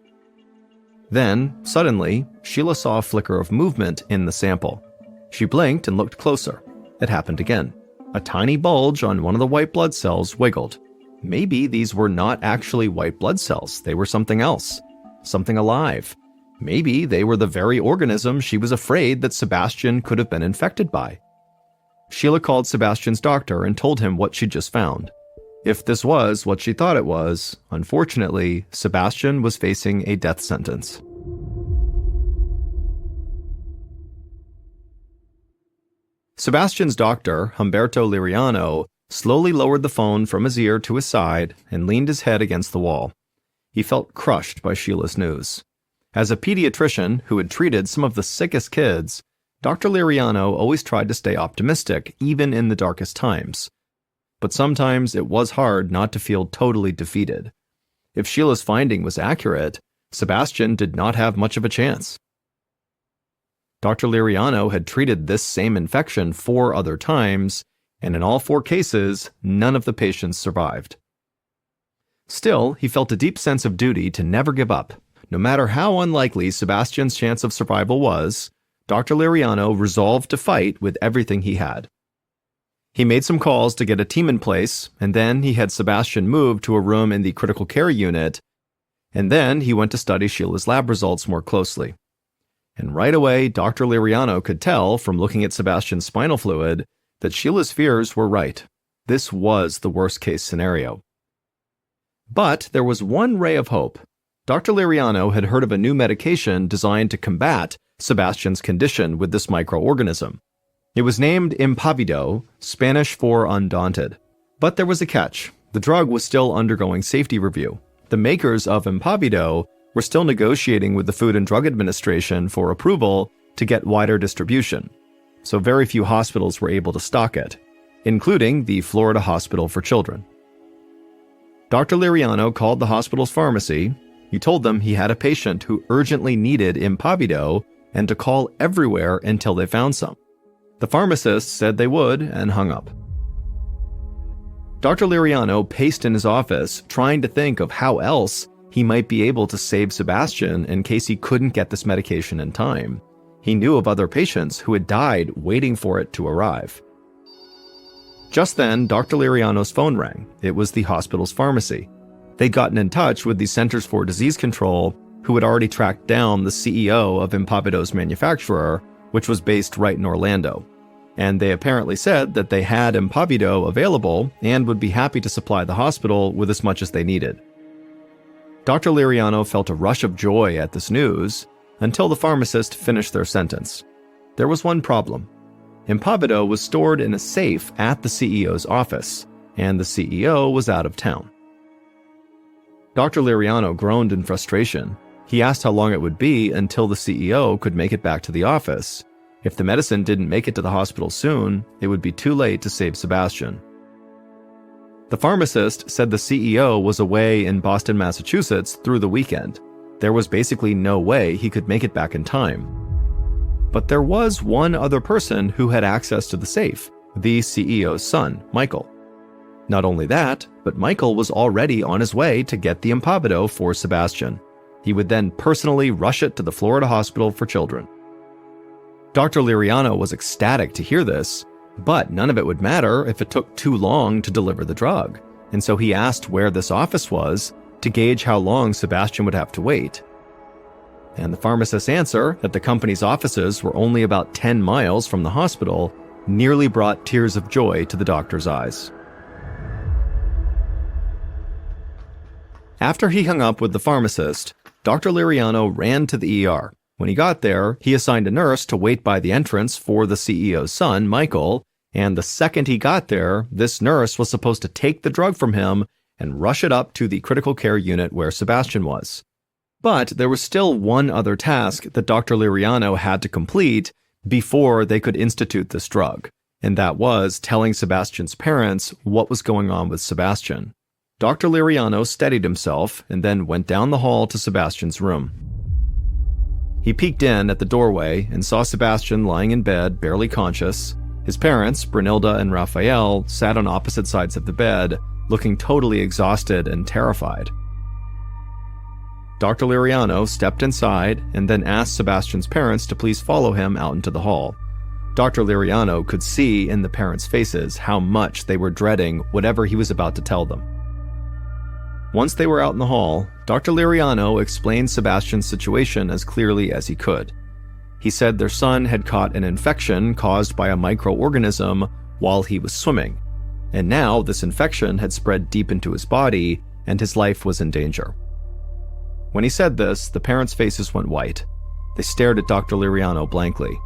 A: Then, suddenly, Sheila saw a flicker of movement in the sample. She blinked and looked closer. It happened again. A tiny bulge on one of the white blood cells wiggled. Maybe these were not actually white blood cells. They were something else. Something alive. Maybe they were the very organism she was afraid that Sebastian could have been infected by. Sheila called Sebastian's doctor and told him what she'd just found. If this was what she thought it was, unfortunately, Sebastian was facing a death sentence. Sebastian's doctor, Humberto Liriano, slowly lowered the phone from his ear to his side and leaned his head against the wall. He felt crushed by Sheila's news. As a pediatrician who had treated some of the sickest kids, Dr. Liriano always tried to stay optimistic, even in the darkest times. But sometimes it was hard not to feel totally defeated. If Sheila's finding was accurate, Sebastian did not have much of a chance. Dr. Liriano had treated this same infection 4 other times, and in all 4 cases, none of the patients survived. Still, he felt a deep sense of duty to never give up. No matter how unlikely Sebastian's chance of survival was, Dr. Liriano resolved to fight with everything he had. He made some calls to get a team in place, and then he had Sebastian moved to a room in the critical care unit, and then he went to study Sheila's lab results more closely. And right away, Dr. Liriano could tell from looking at Sebastian's spinal fluid that Sheila's fears were right. This was the worst-case scenario. But there was one ray of hope. Dr. Liriano had heard of a new medication designed to combat Sebastian's condition with this microorganism. It was named Impavido, Spanish for undaunted. But there was a catch. The drug was still undergoing safety review. The makers of Impavido were still negotiating with the Food and Drug Administration for approval to get wider distribution. So very few hospitals were able to stock it, including the Florida Hospital for Children. Dr. Liriano called the hospital's pharmacy. He told them he had a patient who urgently needed Impavido and to call everywhere until they found some. The pharmacist said they would and hung up. Dr. Liriano paced in his office, trying to think of how else he might be able to save Sebastian in case he couldn't get this medication in time. He knew of other patients who had died waiting for it to arrive. Just then, Dr. Liriano's phone rang. It was the hospital's pharmacy. They'd gotten in touch with the Centers for Disease Control, who had already tracked down the CEO of Impavido's manufacturer, which was based right in Orlando. And they apparently said that they had Impavido available and would be happy to supply the hospital with as much as they needed. Dr. Liriano felt a rush of joy at this news until the pharmacist finished their sentence. There was one problem. Impavido was stored in a safe at the CEO's office, and the CEO was out of town. Dr. Liriano groaned in frustration. He asked how long it would be until the CEO could make it back to the office. If the medicine didn't make it to the hospital soon, it would be too late to save Sebastian. The pharmacist said the CEO was away in Boston, Massachusetts through the weekend. There was basically no way he could make it back in time. But there was one other person who had access to the safe, the CEO's son, Michael. Not only that, but Michael was already on his way to get the Impavido for Sebastian. He would then personally rush it to the Florida Hospital for Children. Dr. Liriano was ecstatic to hear this, but none of it would matter if it took too long to deliver the drug, and so he asked where this office was to gauge how long Sebastian would have to wait. And the pharmacist's answer that the company's offices were only about 10 miles from the hospital nearly brought tears of joy to the doctor's eyes. After he hung up with the pharmacist, Dr. Liriano ran to the ER. When he got there, he assigned a nurse to wait by the entrance for the CEO's son, Michael, and the second he got there, this nurse was supposed to take the drug from him and rush it up to the critical care unit where Sebastian was. But there was still one other task that Dr. Liriano had to complete before they could institute this drug, and that was telling Sebastian's parents what was going on with Sebastian. Dr. Liriano steadied himself and then went down the hall to Sebastian's room. He peeked in at the doorway and saw Sebastian lying in bed, barely conscious. His parents, Brunilda and Raphael, sat on opposite sides of the bed, looking totally exhausted and terrified. Dr. Liriano stepped inside and then asked Sebastian's parents to please follow him out into the hall. Dr. Liriano could see in the parents' faces how much they were dreading whatever he was about to tell them. Once they were out in the hall, Dr. Liriano explained Sebastian's situation as clearly as he could. He said their son had caught an infection caused by a microorganism while he was swimming, and now this infection had spread deep into his body and his life was in danger. When he said this, the parents' faces went white. They stared at Dr. Liriano blankly.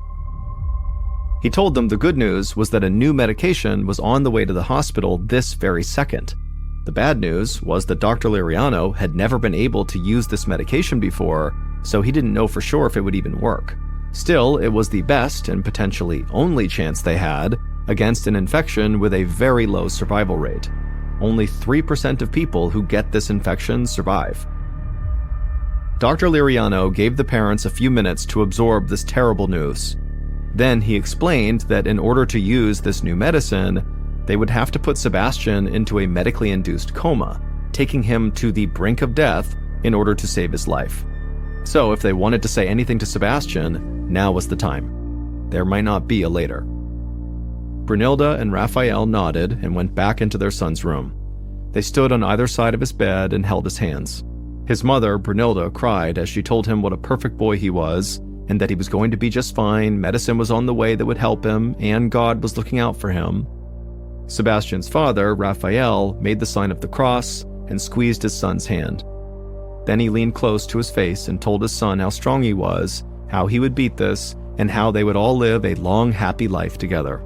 A: He told them the good news was that a new medication was on the way to the hospital this very second. The bad news was that Dr. Liriano had never been able to use this medication before, so he didn't know for sure if it would even work. Still, it was the best and potentially only chance they had against an infection with a very low survival rate. Only 3% of people who get this infection survive. Dr. Liriano gave the parents a few minutes to absorb this terrible news. Then he explained that in order to use this new medicine, they would have to put Sebastian into a medically induced coma, taking him to the brink of death in order to save his life. So if they wanted to say anything to Sebastian, now was the time. There might not be a later. Brunilda and Raphael nodded and went back into their son's room. They stood on either side of his bed and held his hands. His mother, Brunilda, cried as she told him what a perfect boy he was and that he was going to be just fine, medicine was on the way that would help him, and God was looking out for him, Sebastian's father, Raphael, made the sign of the cross and squeezed his son's hand. Then he leaned close to his face and told his son how strong he was, how he would beat this, and how they would all live a long, happy life together.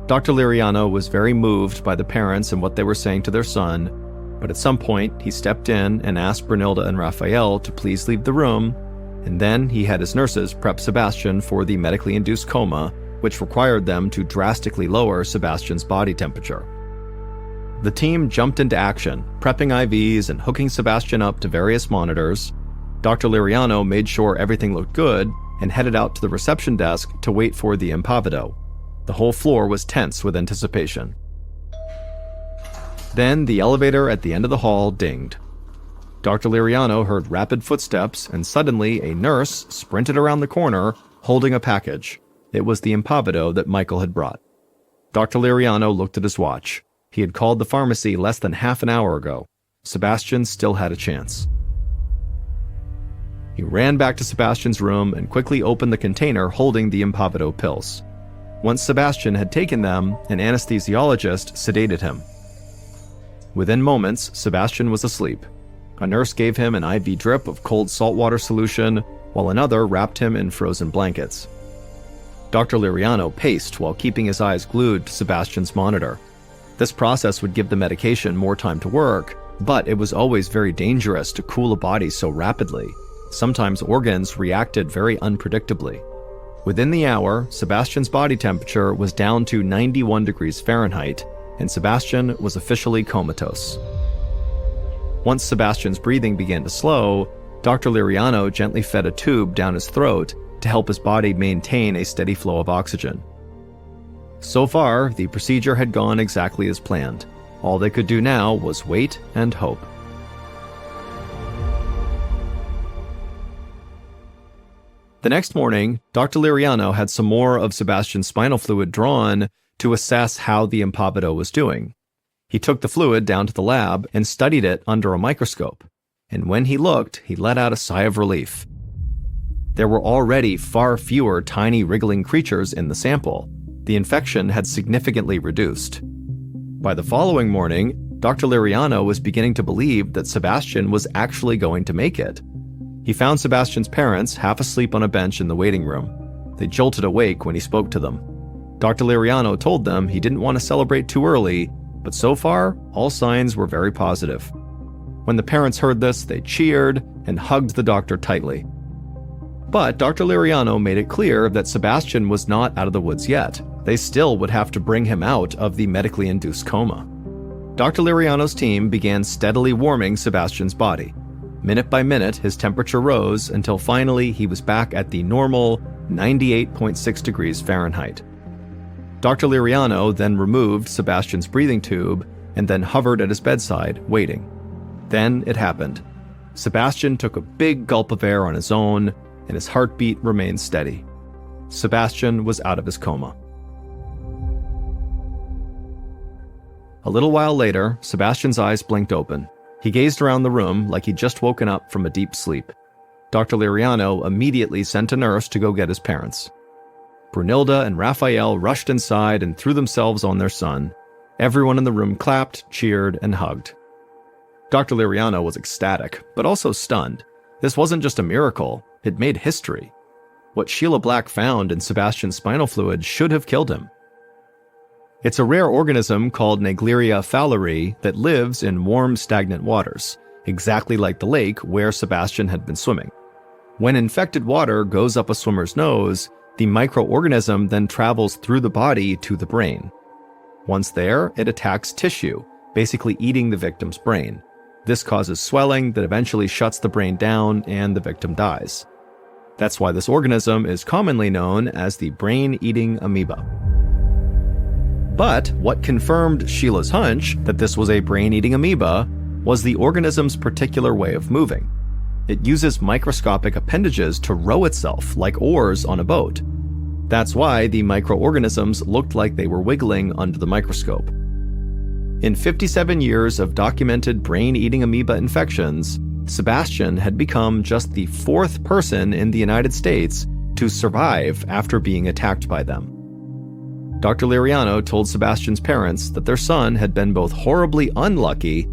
A: Dr. Liriano was very moved by the parents and what they were saying to their son, but at some point he stepped in and asked Brunilda and Raphael to please leave the room, and then he had his nurses prep Sebastian for the medically induced coma, which required them to drastically lower Sebastian's body temperature. The team jumped into action, prepping IVs and hooking Sebastian up to various monitors. Dr. Liriano made sure everything looked good and headed out to the reception desk to wait for the Impavido. The whole floor was tense with anticipation. Then the elevator at the end of the hall dinged. Dr. Liriano heard rapid footsteps, and suddenly a nurse sprinted around the corner holding a package. It was the Impavido that Michael had brought. Dr. Liriano looked at his watch. He had called the pharmacy less than half an hour ago. Sebastian still had a chance. He ran back to Sebastian's room and quickly opened the container holding the Impavido pills. Once Sebastian had taken them, an anesthesiologist sedated him. Within moments, Sebastian was asleep. A nurse gave him an IV drip of cold saltwater solution, while another wrapped him in frozen blankets. Dr. Liriano paced while keeping his eyes glued to Sebastian's monitor. This process would give the medication more time to work, but it was always very dangerous to cool a body so rapidly. Sometimes organs reacted very unpredictably. Within the hour, Sebastian's body temperature was down to 91 degrees Fahrenheit, and Sebastian was officially comatose. Once Sebastian's breathing began to slow, Dr. Liriano gently fed a tube down his throat to help his body maintain a steady flow of oxygen. So far, the procedure had gone exactly as planned. All they could do now was wait and hope. The next morning, Dr. Liriano had some more of Sebastian's spinal fluid drawn to assess how the Impavido was doing. He took the fluid down to the lab and studied it under a microscope, and when he looked, he let out a sigh of relief. There were already far fewer tiny wriggling creatures in the sample. The infection had significantly reduced. By the following morning, Dr. Liriano was beginning to believe that Sebastian was actually going to make it. He found Sebastian's parents half asleep on a bench in the waiting room. They jolted awake when he spoke to them. Dr. Liriano told them he didn't want to celebrate too early, but so far, all signs were very positive. When the parents heard this, they cheered and hugged the doctor tightly. But Dr. Liriano made it clear that Sebastian was not out of the woods yet. They still would have to bring him out of the medically induced coma. Dr. Liriano's team began steadily warming Sebastian's body. Minute by minute, his temperature rose until finally he was back at the normal 98.6 degrees Fahrenheit. Dr. Liriano then removed Sebastian's breathing tube and then hovered at his bedside, waiting. Then it happened. Sebastian took a big gulp of air on his own, and his heartbeat remained steady. Sebastian was out of his coma. A little while later, Sebastian's eyes blinked open. He gazed around the room like he'd just woken up from a deep sleep. Dr. Liriano immediately sent a nurse to go get his parents. Brunilda and Raphael rushed inside and threw themselves on their son. Everyone in the room clapped, cheered, and hugged. Dr. Liriano was ecstatic, but also stunned. This wasn't just a miracle, it made history. What Sheila Black found in Sebastian's spinal fluid should have killed him. It's a rare organism called Naegleria fowleri that lives in warm, stagnant waters, exactly like the lake where Sebastian had been swimming. When infected water goes up a swimmer's nose, the microorganism then travels through the body to the brain. Once there, it attacks tissue, basically eating the victim's brain. This causes swelling that eventually shuts the brain down and the victim dies. That's why this organism is commonly known as the brain-eating amoeba. But what confirmed Sheila's hunch that this was a brain-eating amoeba was the organism's particular way of moving. It uses microscopic appendages to row itself like oars on a boat. That's why the microorganisms looked like they were wiggling under the microscope. In 57 years of documented brain-eating amoeba infections, Sebastian had become just the 4th person in the United States to survive after being attacked by them. Dr. Liriano told Sebastian's parents that their son had been both horribly unlucky,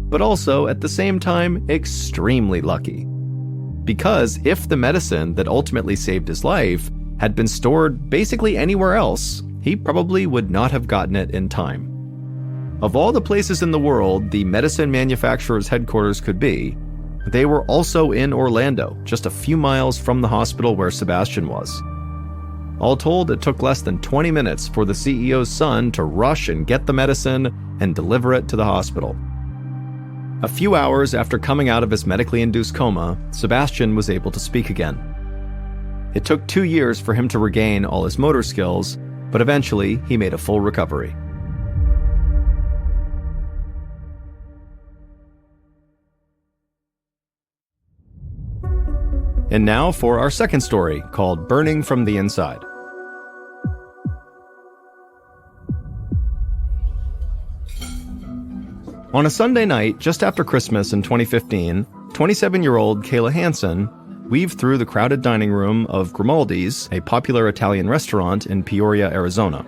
A: but also at the same time extremely lucky. Because if the medicine that ultimately saved his life had been stored basically anywhere else, he probably would not have gotten it in time. Of all the places in the world the medicine manufacturer's headquarters could be, they were also in Orlando, just a few miles from the hospital where Sebastian was. All told, it took less than 20 minutes for the CEO's son to rush and get the medicine and deliver it to the hospital. A few hours after coming out of his medically induced coma, Sebastian was able to speak again. It took 2 years for him to regain all his motor skills, but eventually he made a full recovery. And now for our second story, called Burning from the Inside. On a Sunday night, just after Christmas in 2015, 27-year-old Kayla Hansen weaved through the crowded dining room of Grimaldi's, a popular Italian restaurant in Peoria, Arizona.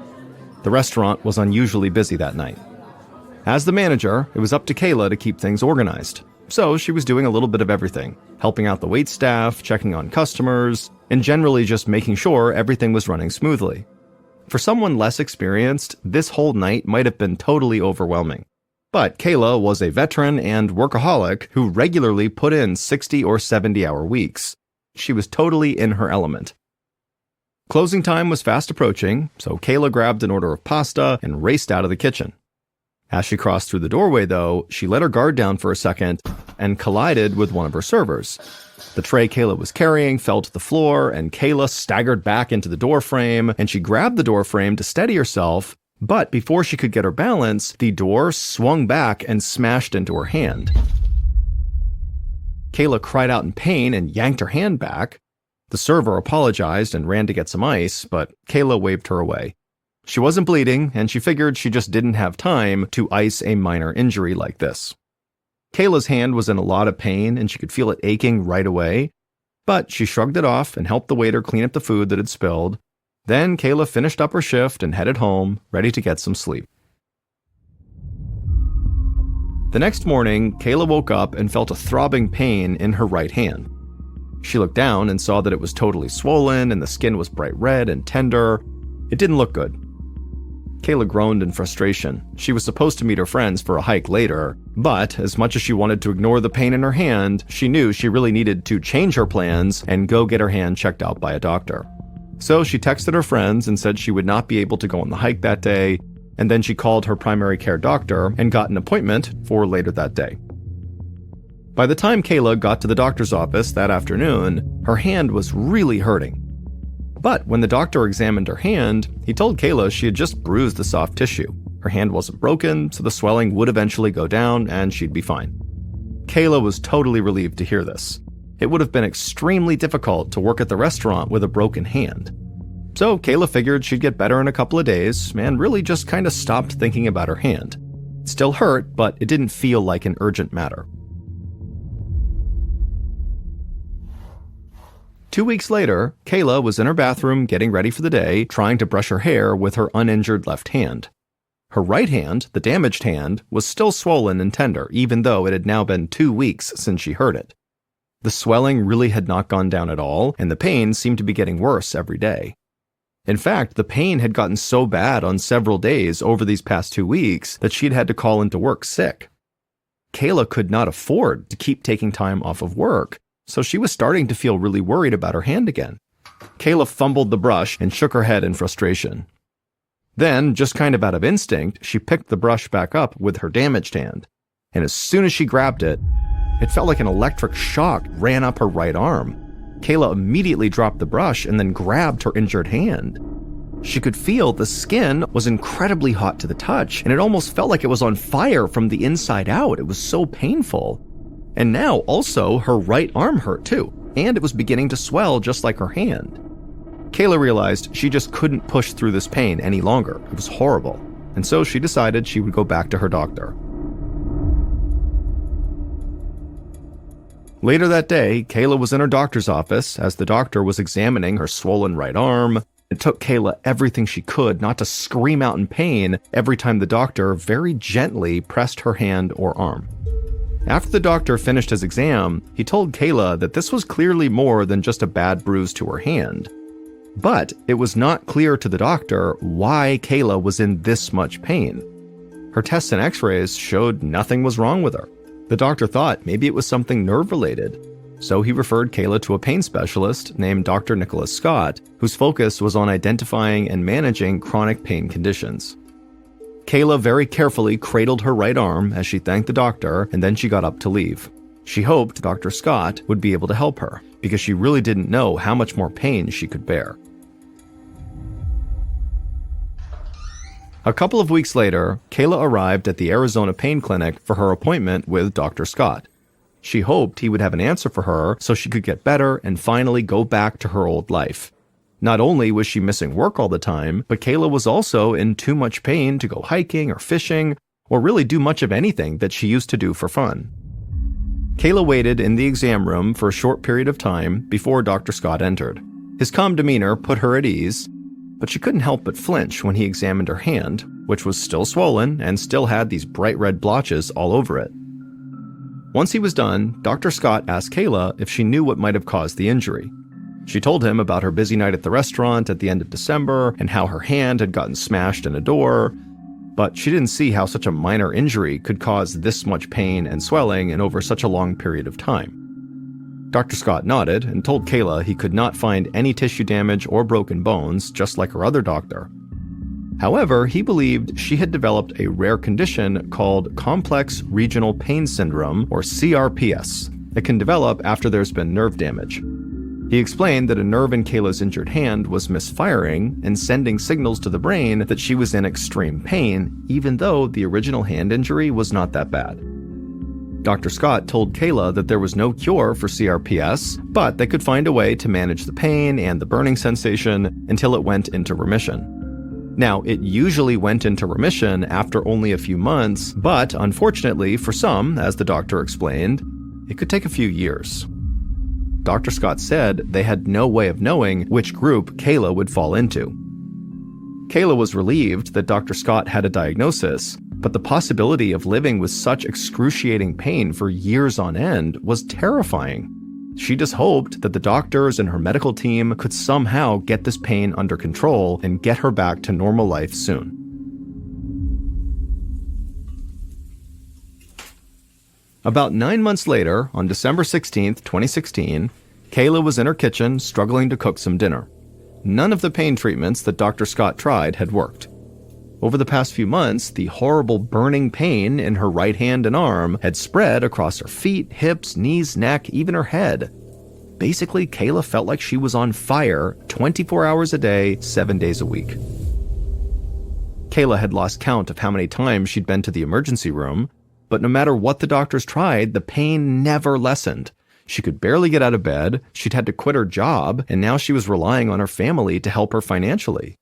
A: The restaurant was unusually busy that night. As the manager, it was up to Kayla to keep things organized. So she was doing a little bit of everything, helping out the waitstaff, checking on customers, and generally just making sure everything was running smoothly. For someone less experienced, this whole night might have been totally overwhelming. But Kayla was a veteran and workaholic who regularly put in 60 or 70-hour weeks. She was totally in her element. Closing time was fast approaching, so Kayla grabbed an order of pasta and raced out of the kitchen. As she crossed through the doorway, though, she let her guard down for a second and collided with one of her servers. The tray Kayla was carrying fell to the floor, and Kayla staggered back into the doorframe, and she grabbed the doorframe to steady herself, but before she could get her balance, the door swung back and smashed into her hand. Kayla cried out in pain and yanked her hand back. The server apologized and ran to get some ice, but Kayla waved her away. She wasn't bleeding, and she figured she just didn't have time to ice a minor injury like this. Kayla's hand was in a lot of pain, and she could feel it aching right away, but she shrugged it off and helped the waiter clean up the food that had spilled. Then Kayla finished up her shift and headed home, ready to get some sleep. The next morning, Kayla woke up and felt a throbbing pain in her right hand. She looked down and saw that it was totally swollen and the skin was bright red and tender. It didn't look good. Kayla groaned in frustration. She was supposed to meet her friends for a hike later, but as much as she wanted to ignore the pain in her hand, she knew she really needed to change her plans and go get her hand checked out by a doctor. So she texted her friends and said she would not be able to go on the hike that day, and then she called her primary care doctor and got an appointment for later that day. By the time Kayla got to the doctor's office that afternoon, her hand was really hurting. But when the doctor examined her hand, he told Kayla she had just bruised the soft tissue. Her hand wasn't broken, so the swelling would eventually go down and she'd be fine. Kayla was totally relieved to hear this. It would have been extremely difficult to work at the restaurant with a broken hand. So Kayla figured she'd get better in a couple of days and really just kind of stopped thinking about her hand. It still hurt, but it didn't feel like an urgent matter. 2 weeks later, Kayla was in her bathroom getting ready for the day, trying to brush her hair with her uninjured left hand. Her right hand, the damaged hand, was still swollen and tender, even though it had now been 2 weeks since she hurt it. The swelling really had not gone down at all, and the pain seemed to be getting worse every day. In fact, the pain had gotten so bad on several days over these past 2 weeks that she'd had to call into work sick. Kayla could not afford to keep taking time off of work, so she was starting to feel really worried about her hand again. Kayla fumbled the brush and shook her head in frustration. Then, just kind of out of instinct, she picked the brush back up with her damaged hand, and as soon as she grabbed it, it felt like an electric shock ran up her right arm. Kayla immediately dropped the brush and then grabbed her injured hand. She could feel the skin was incredibly hot to the touch, and it almost felt like it was on fire from the inside out. It was so painful. And now, also, her right arm hurt too, and it was beginning to swell just like her hand. Kayla realized she just couldn't push through this pain any longer. It was horrible, and so she decided she would go back to her doctor. Later that day, Kayla was in her doctor's office as the doctor was examining her swollen right arm. It took Kayla everything she could not to scream out in pain every time the doctor very gently pressed her hand or arm. After the doctor finished his exam, he told Kayla that this was clearly more than just a bad bruise to her hand. But it was not clear to the doctor why Kayla was in this much pain. Her tests and x-rays showed nothing was wrong with her. The doctor thought maybe it was something nerve-related, so he referred Kayla to a pain specialist named Dr. Nicholas Scott, whose focus was on identifying and managing chronic pain conditions. Kayla very carefully cradled her right arm as she thanked the doctor, and then she got up to leave. She hoped Dr. Scott would be able to help her, because she really didn't know how much more pain she could bear. A couple of weeks later, Kayla arrived at the Arizona Pain Clinic for her appointment with Dr. Scott. She hoped he would have an answer for her so she could get better and finally go back to her old life. Not only was she missing work all the time, but Kayla was also in too much pain to go hiking or fishing, or really do much of anything that she used to do for fun. Kayla waited in the exam room for a short period of time before Dr. Scott entered. His calm demeanor put her at ease, but she couldn't help but flinch when he examined her hand, which was still swollen and still had these bright red blotches all over it. Once he was done, Dr. Scott asked Kayla if she knew what might have caused the injury. She told him about her busy night at the restaurant at the end of December and how her hand had gotten smashed in a door, but she didn't see how such a minor injury could cause this much pain and swelling and over such a long period of time. Dr. Scott nodded and told Kayla he could not find any tissue damage or broken bones, just like her other doctor. However, he believed she had developed a rare condition called Complex Regional Pain Syndrome, or CRPS, that can develop after there's been nerve damage. He explained that a nerve in Kayla's injured hand was misfiring and sending signals to the brain that she was in extreme pain, even though the original hand injury was not that bad. Dr. Scott told Kayla that there was no cure for CRPS, but they could find a way to manage the pain and the burning sensation until it went into remission. Now, it usually went into remission after only a few months, but unfortunately for some, as the doctor explained, it could take a few years. Dr. Scott said they had no way of knowing which group Kayla would fall into. Kayla was relieved that Dr. Scott had a diagnosis, but the possibility of living with such excruciating pain for years on end was terrifying. She just hoped that the doctors and her medical team could somehow get this pain under control and get her back to normal life soon. About 9 months later, on December 16, 2016, Kayla was in her kitchen struggling to cook some dinner. None of the pain treatments that Dr. Scott tried had worked. Over the past few months, the horrible burning pain in her right hand and arm had spread across her feet, hips, knees, neck, even her head. Basically, Kayla felt like she was on fire 24 hours a day, 7 days a week. Kayla had lost count of how many times she'd been to the emergency room, but no matter what the doctors tried, the pain never lessened. She could barely get out of bed, she'd had to quit her job, and now she was relying on her family to help her financially.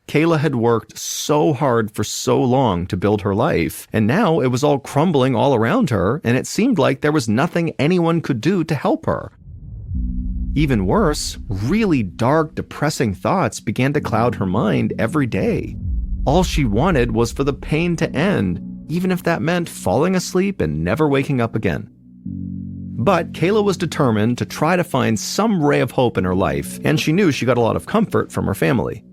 A: Kayla had worked so hard for so long to build her life, and now it was all crumbling all around her, and it seemed like there was nothing anyone could do to help her. Even worse, really dark, depressing thoughts began to cloud her mind every day. All she wanted was for the pain to end, even if that meant falling asleep and never waking up again. But Kayla was determined to try to find some ray of hope in her life, and she knew she got a lot of comfort from her family.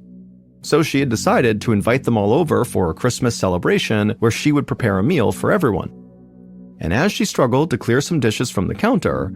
A: So she had decided to invite them all over for a Christmas celebration where she would prepare a meal for everyone. And as she struggled to clear some dishes from the counter,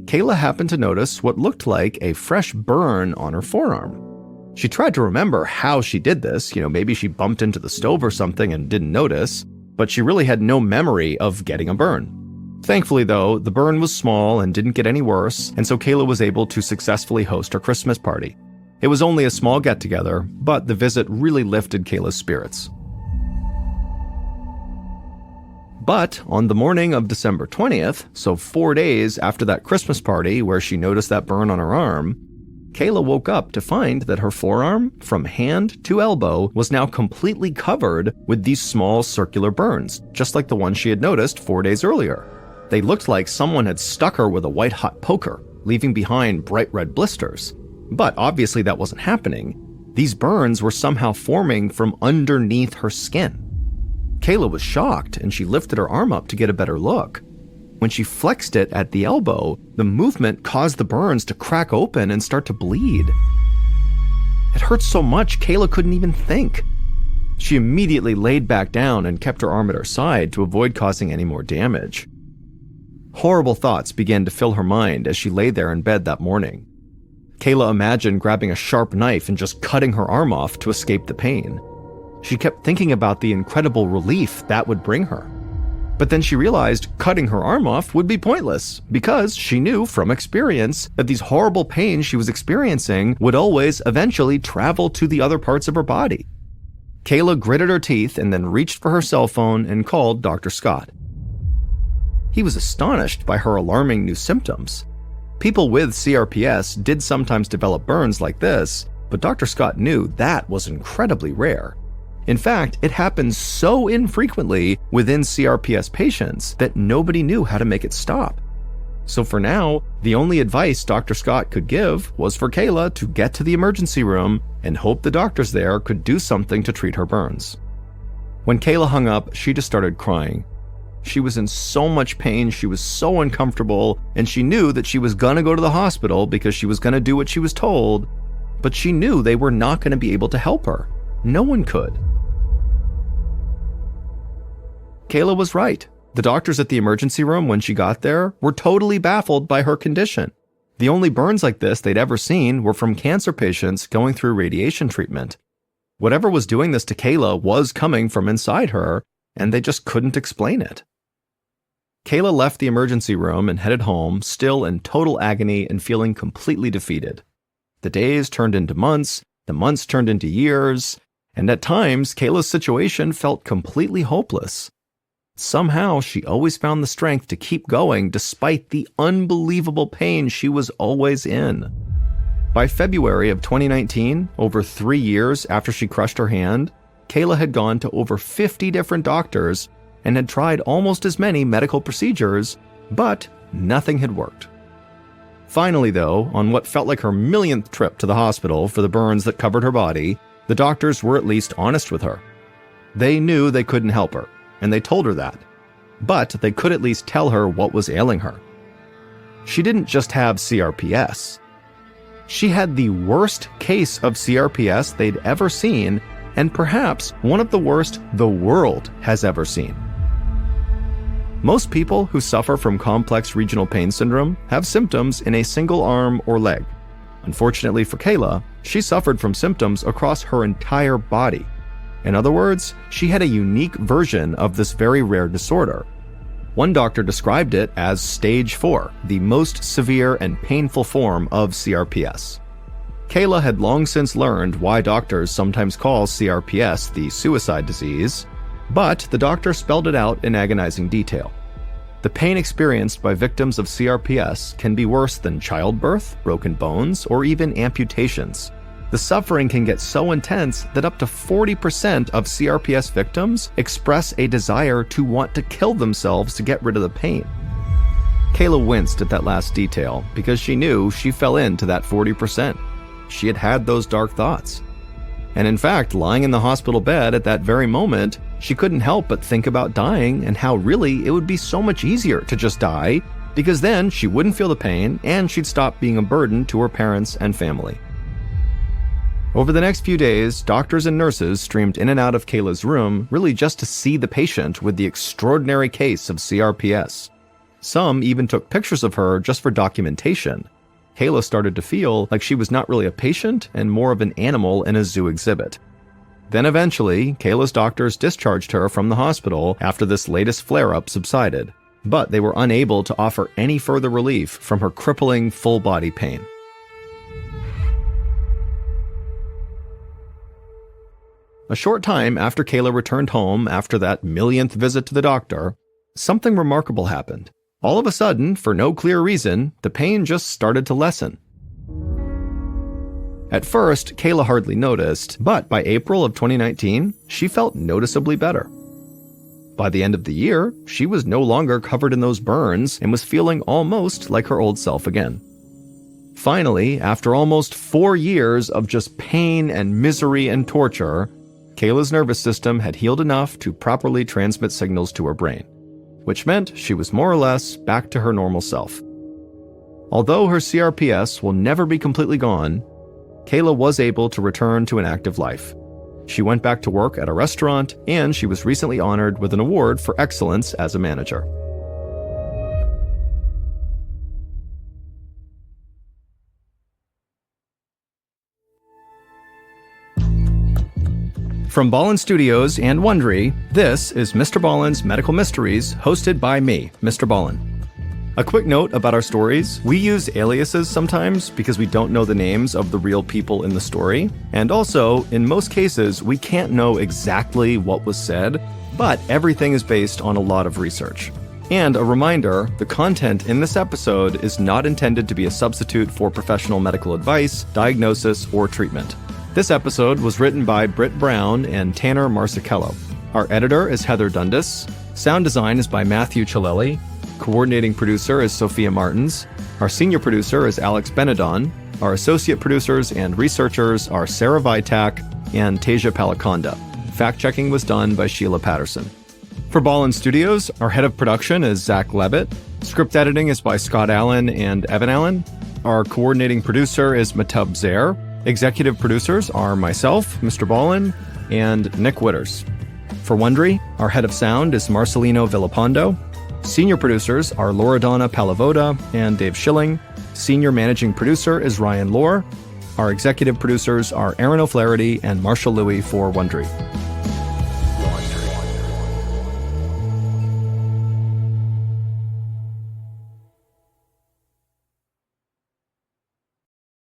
A: Kayla happened to notice what looked like a fresh burn on her forearm. She tried to remember how she did this, maybe she bumped into the stove or something and didn't notice, but she really had no memory of getting a burn. Thankfully, though, the burn was small and didn't get any worse, and so Kayla was able to successfully host her Christmas party. It was only a small get-together, but the visit really lifted Kayla's spirits. But on the morning of December 20th, so 4 days after that Christmas party where she noticed that burn on her arm, Kayla woke up to find that her forearm, from hand to elbow, was now completely covered with these small circular burns, just like the one she had noticed 4 days earlier. They looked like someone had stuck her with a white-hot poker, leaving behind bright red blisters. But obviously that wasn't happening. These burns were somehow forming from underneath her skin. Kayla was shocked, and she lifted her arm up to get a better look. When she flexed it at the elbow, the movement caused the burns to crack open and start to bleed. It hurt so much, Kayla couldn't even think. She immediately laid back down and kept her arm at her side to avoid causing any more damage. Horrible thoughts began to fill her mind as she lay there in bed that morning. Kayla imagined grabbing a sharp knife and just cutting her arm off to escape the pain. She kept thinking about the incredible relief that would bring her. But then she realized cutting her arm off would be pointless because she knew from experience that these horrible pains she was experiencing would always eventually travel to the other parts of her body. Kayla gritted her teeth and then reached for her cell phone and called Dr. Scott. He was astonished by her alarming new symptoms. People with CRPS did sometimes develop burns like this, but Dr. Scott knew that was incredibly rare. In fact, it happens so infrequently within CRPS patients that nobody knew how to make it stop. So for now, the only advice Dr. Scott could give was for Kayla to get to the emergency room and hope the doctors there could do something to treat her burns. When Kayla hung up, she just started crying. She was in so much pain, she was so uncomfortable, and she knew that she was gonna go to the hospital because she was gonna do what she was told, but she knew they were not gonna be able to help her. No one could. Kayla was right. The doctors at the emergency room when she got there were totally baffled by her condition. The only burns like this they'd ever seen were from cancer patients going through radiation treatment. Whatever was doing this to Kayla was coming from inside her, and they just couldn't explain it. Kayla left the emergency room and headed home, still in total agony and feeling completely defeated. The days turned into months, the months turned into years, and at times Kayla's situation felt completely hopeless. Somehow, she always found the strength to keep going despite the unbelievable pain she was always in. By February of 2019, over 3 years after she crushed her hand, Kayla had gone to over 50 different doctors and had tried almost as many medical procedures, but nothing had worked. Finally, though, on what felt like her millionth trip to the hospital for the burns that covered her body, the doctors were at least honest with her. They knew they couldn't help her, and they told her that, but they could at least tell her what was ailing her. She didn't just have CRPS. She had the worst case of CRPS they'd ever seen, and perhaps one of the worst the world has ever seen. Most people who suffer from complex regional pain syndrome have symptoms in a single arm or leg. Unfortunately for Kayla, she suffered from symptoms across her entire body. In other words, she had a unique version of this very rare disorder. One doctor described it as stage 4, the most severe and painful form of CRPS. Kayla had long since learned why doctors sometimes call CRPS the suicide disease, but the doctor spelled it out in agonizing detail. The pain experienced by victims of CRPS can be worse than childbirth, broken bones, or even amputations. The suffering can get so intense that up to 40% of CRPS victims express a desire to want to kill themselves to get rid of the pain. Kayla winced at that last detail because she knew she fell into that 40%. She had had those dark thoughts. And in fact, lying in the hospital bed at that very moment, she couldn't help but think about dying and how really it would be so much easier to just die, because then she wouldn't feel the pain and she'd stop being a burden to her parents and family. Over the next few days, doctors and nurses streamed in and out of Kayla's room really just to see the patient with the extraordinary case of CRPS. Some even took pictures of her just for documentation. Kayla started to feel like she was not really a patient and more of an animal in a zoo exhibit. Then eventually, Kayla's doctors discharged her from the hospital after this latest flare-up subsided, but they were unable to offer any further relief from her crippling full-body pain. A short time after Kayla returned home after that millionth visit to the doctor, something remarkable happened. All of a sudden, for no clear reason, the pain just started to lessen. At first, Kayla hardly noticed, but by April of 2019, she felt noticeably better. By the end of the year, she was no longer covered in those burns and was feeling almost like her old self again. Finally, after almost 4 years of just pain and misery and torture, Kayla's nervous system had healed enough to properly transmit signals to her brain, which meant she was more or less back to her normal self. Although her CRPS will never be completely gone, Kayla was able to return to an active life. She went back to work at a restaurant, and she was recently honored with an award for excellence as a manager. From Ballin Studios and Wondery, this is Mr. Ballin's Medical Mysteries, hosted by me, Mr. Ballin. A quick note about our stories: we use aliases sometimes because we don't know the names of the real people in the story, and also, in most cases, we can't know exactly what was said, but everything is based on a lot of research. And a reminder, the content in this episode is not intended to be a substitute for professional medical advice, diagnosis, or treatment. This episode was written by Britt Brown and Tanner Marsichello. Our editor is Heather Dundas. Sound design is by Matthew Chaleli. Coordinating producer is Sophia Martins. Our senior producer is Alex Benedon. Our associate producers and researchers are Sarah Vitak and Tasia Palakonda. Fact-checking was done by Sheila Patterson. For Ballin Studios, our head of production is Zach Levitt. Script editing is by Scott Allen and Evan Allen. Our coordinating producer is Matub Zaire. Executive producers are myself, Mr. Ballin, and Nick Witters. For Wondery, our head of sound is Marcelino Villapando. Senior producers are Loredana Palavoda and Dave Schilling. Senior managing producer is Ryan Lohr. Our executive producers are Aaron O'Flaherty and Marshall Louis for Wondery.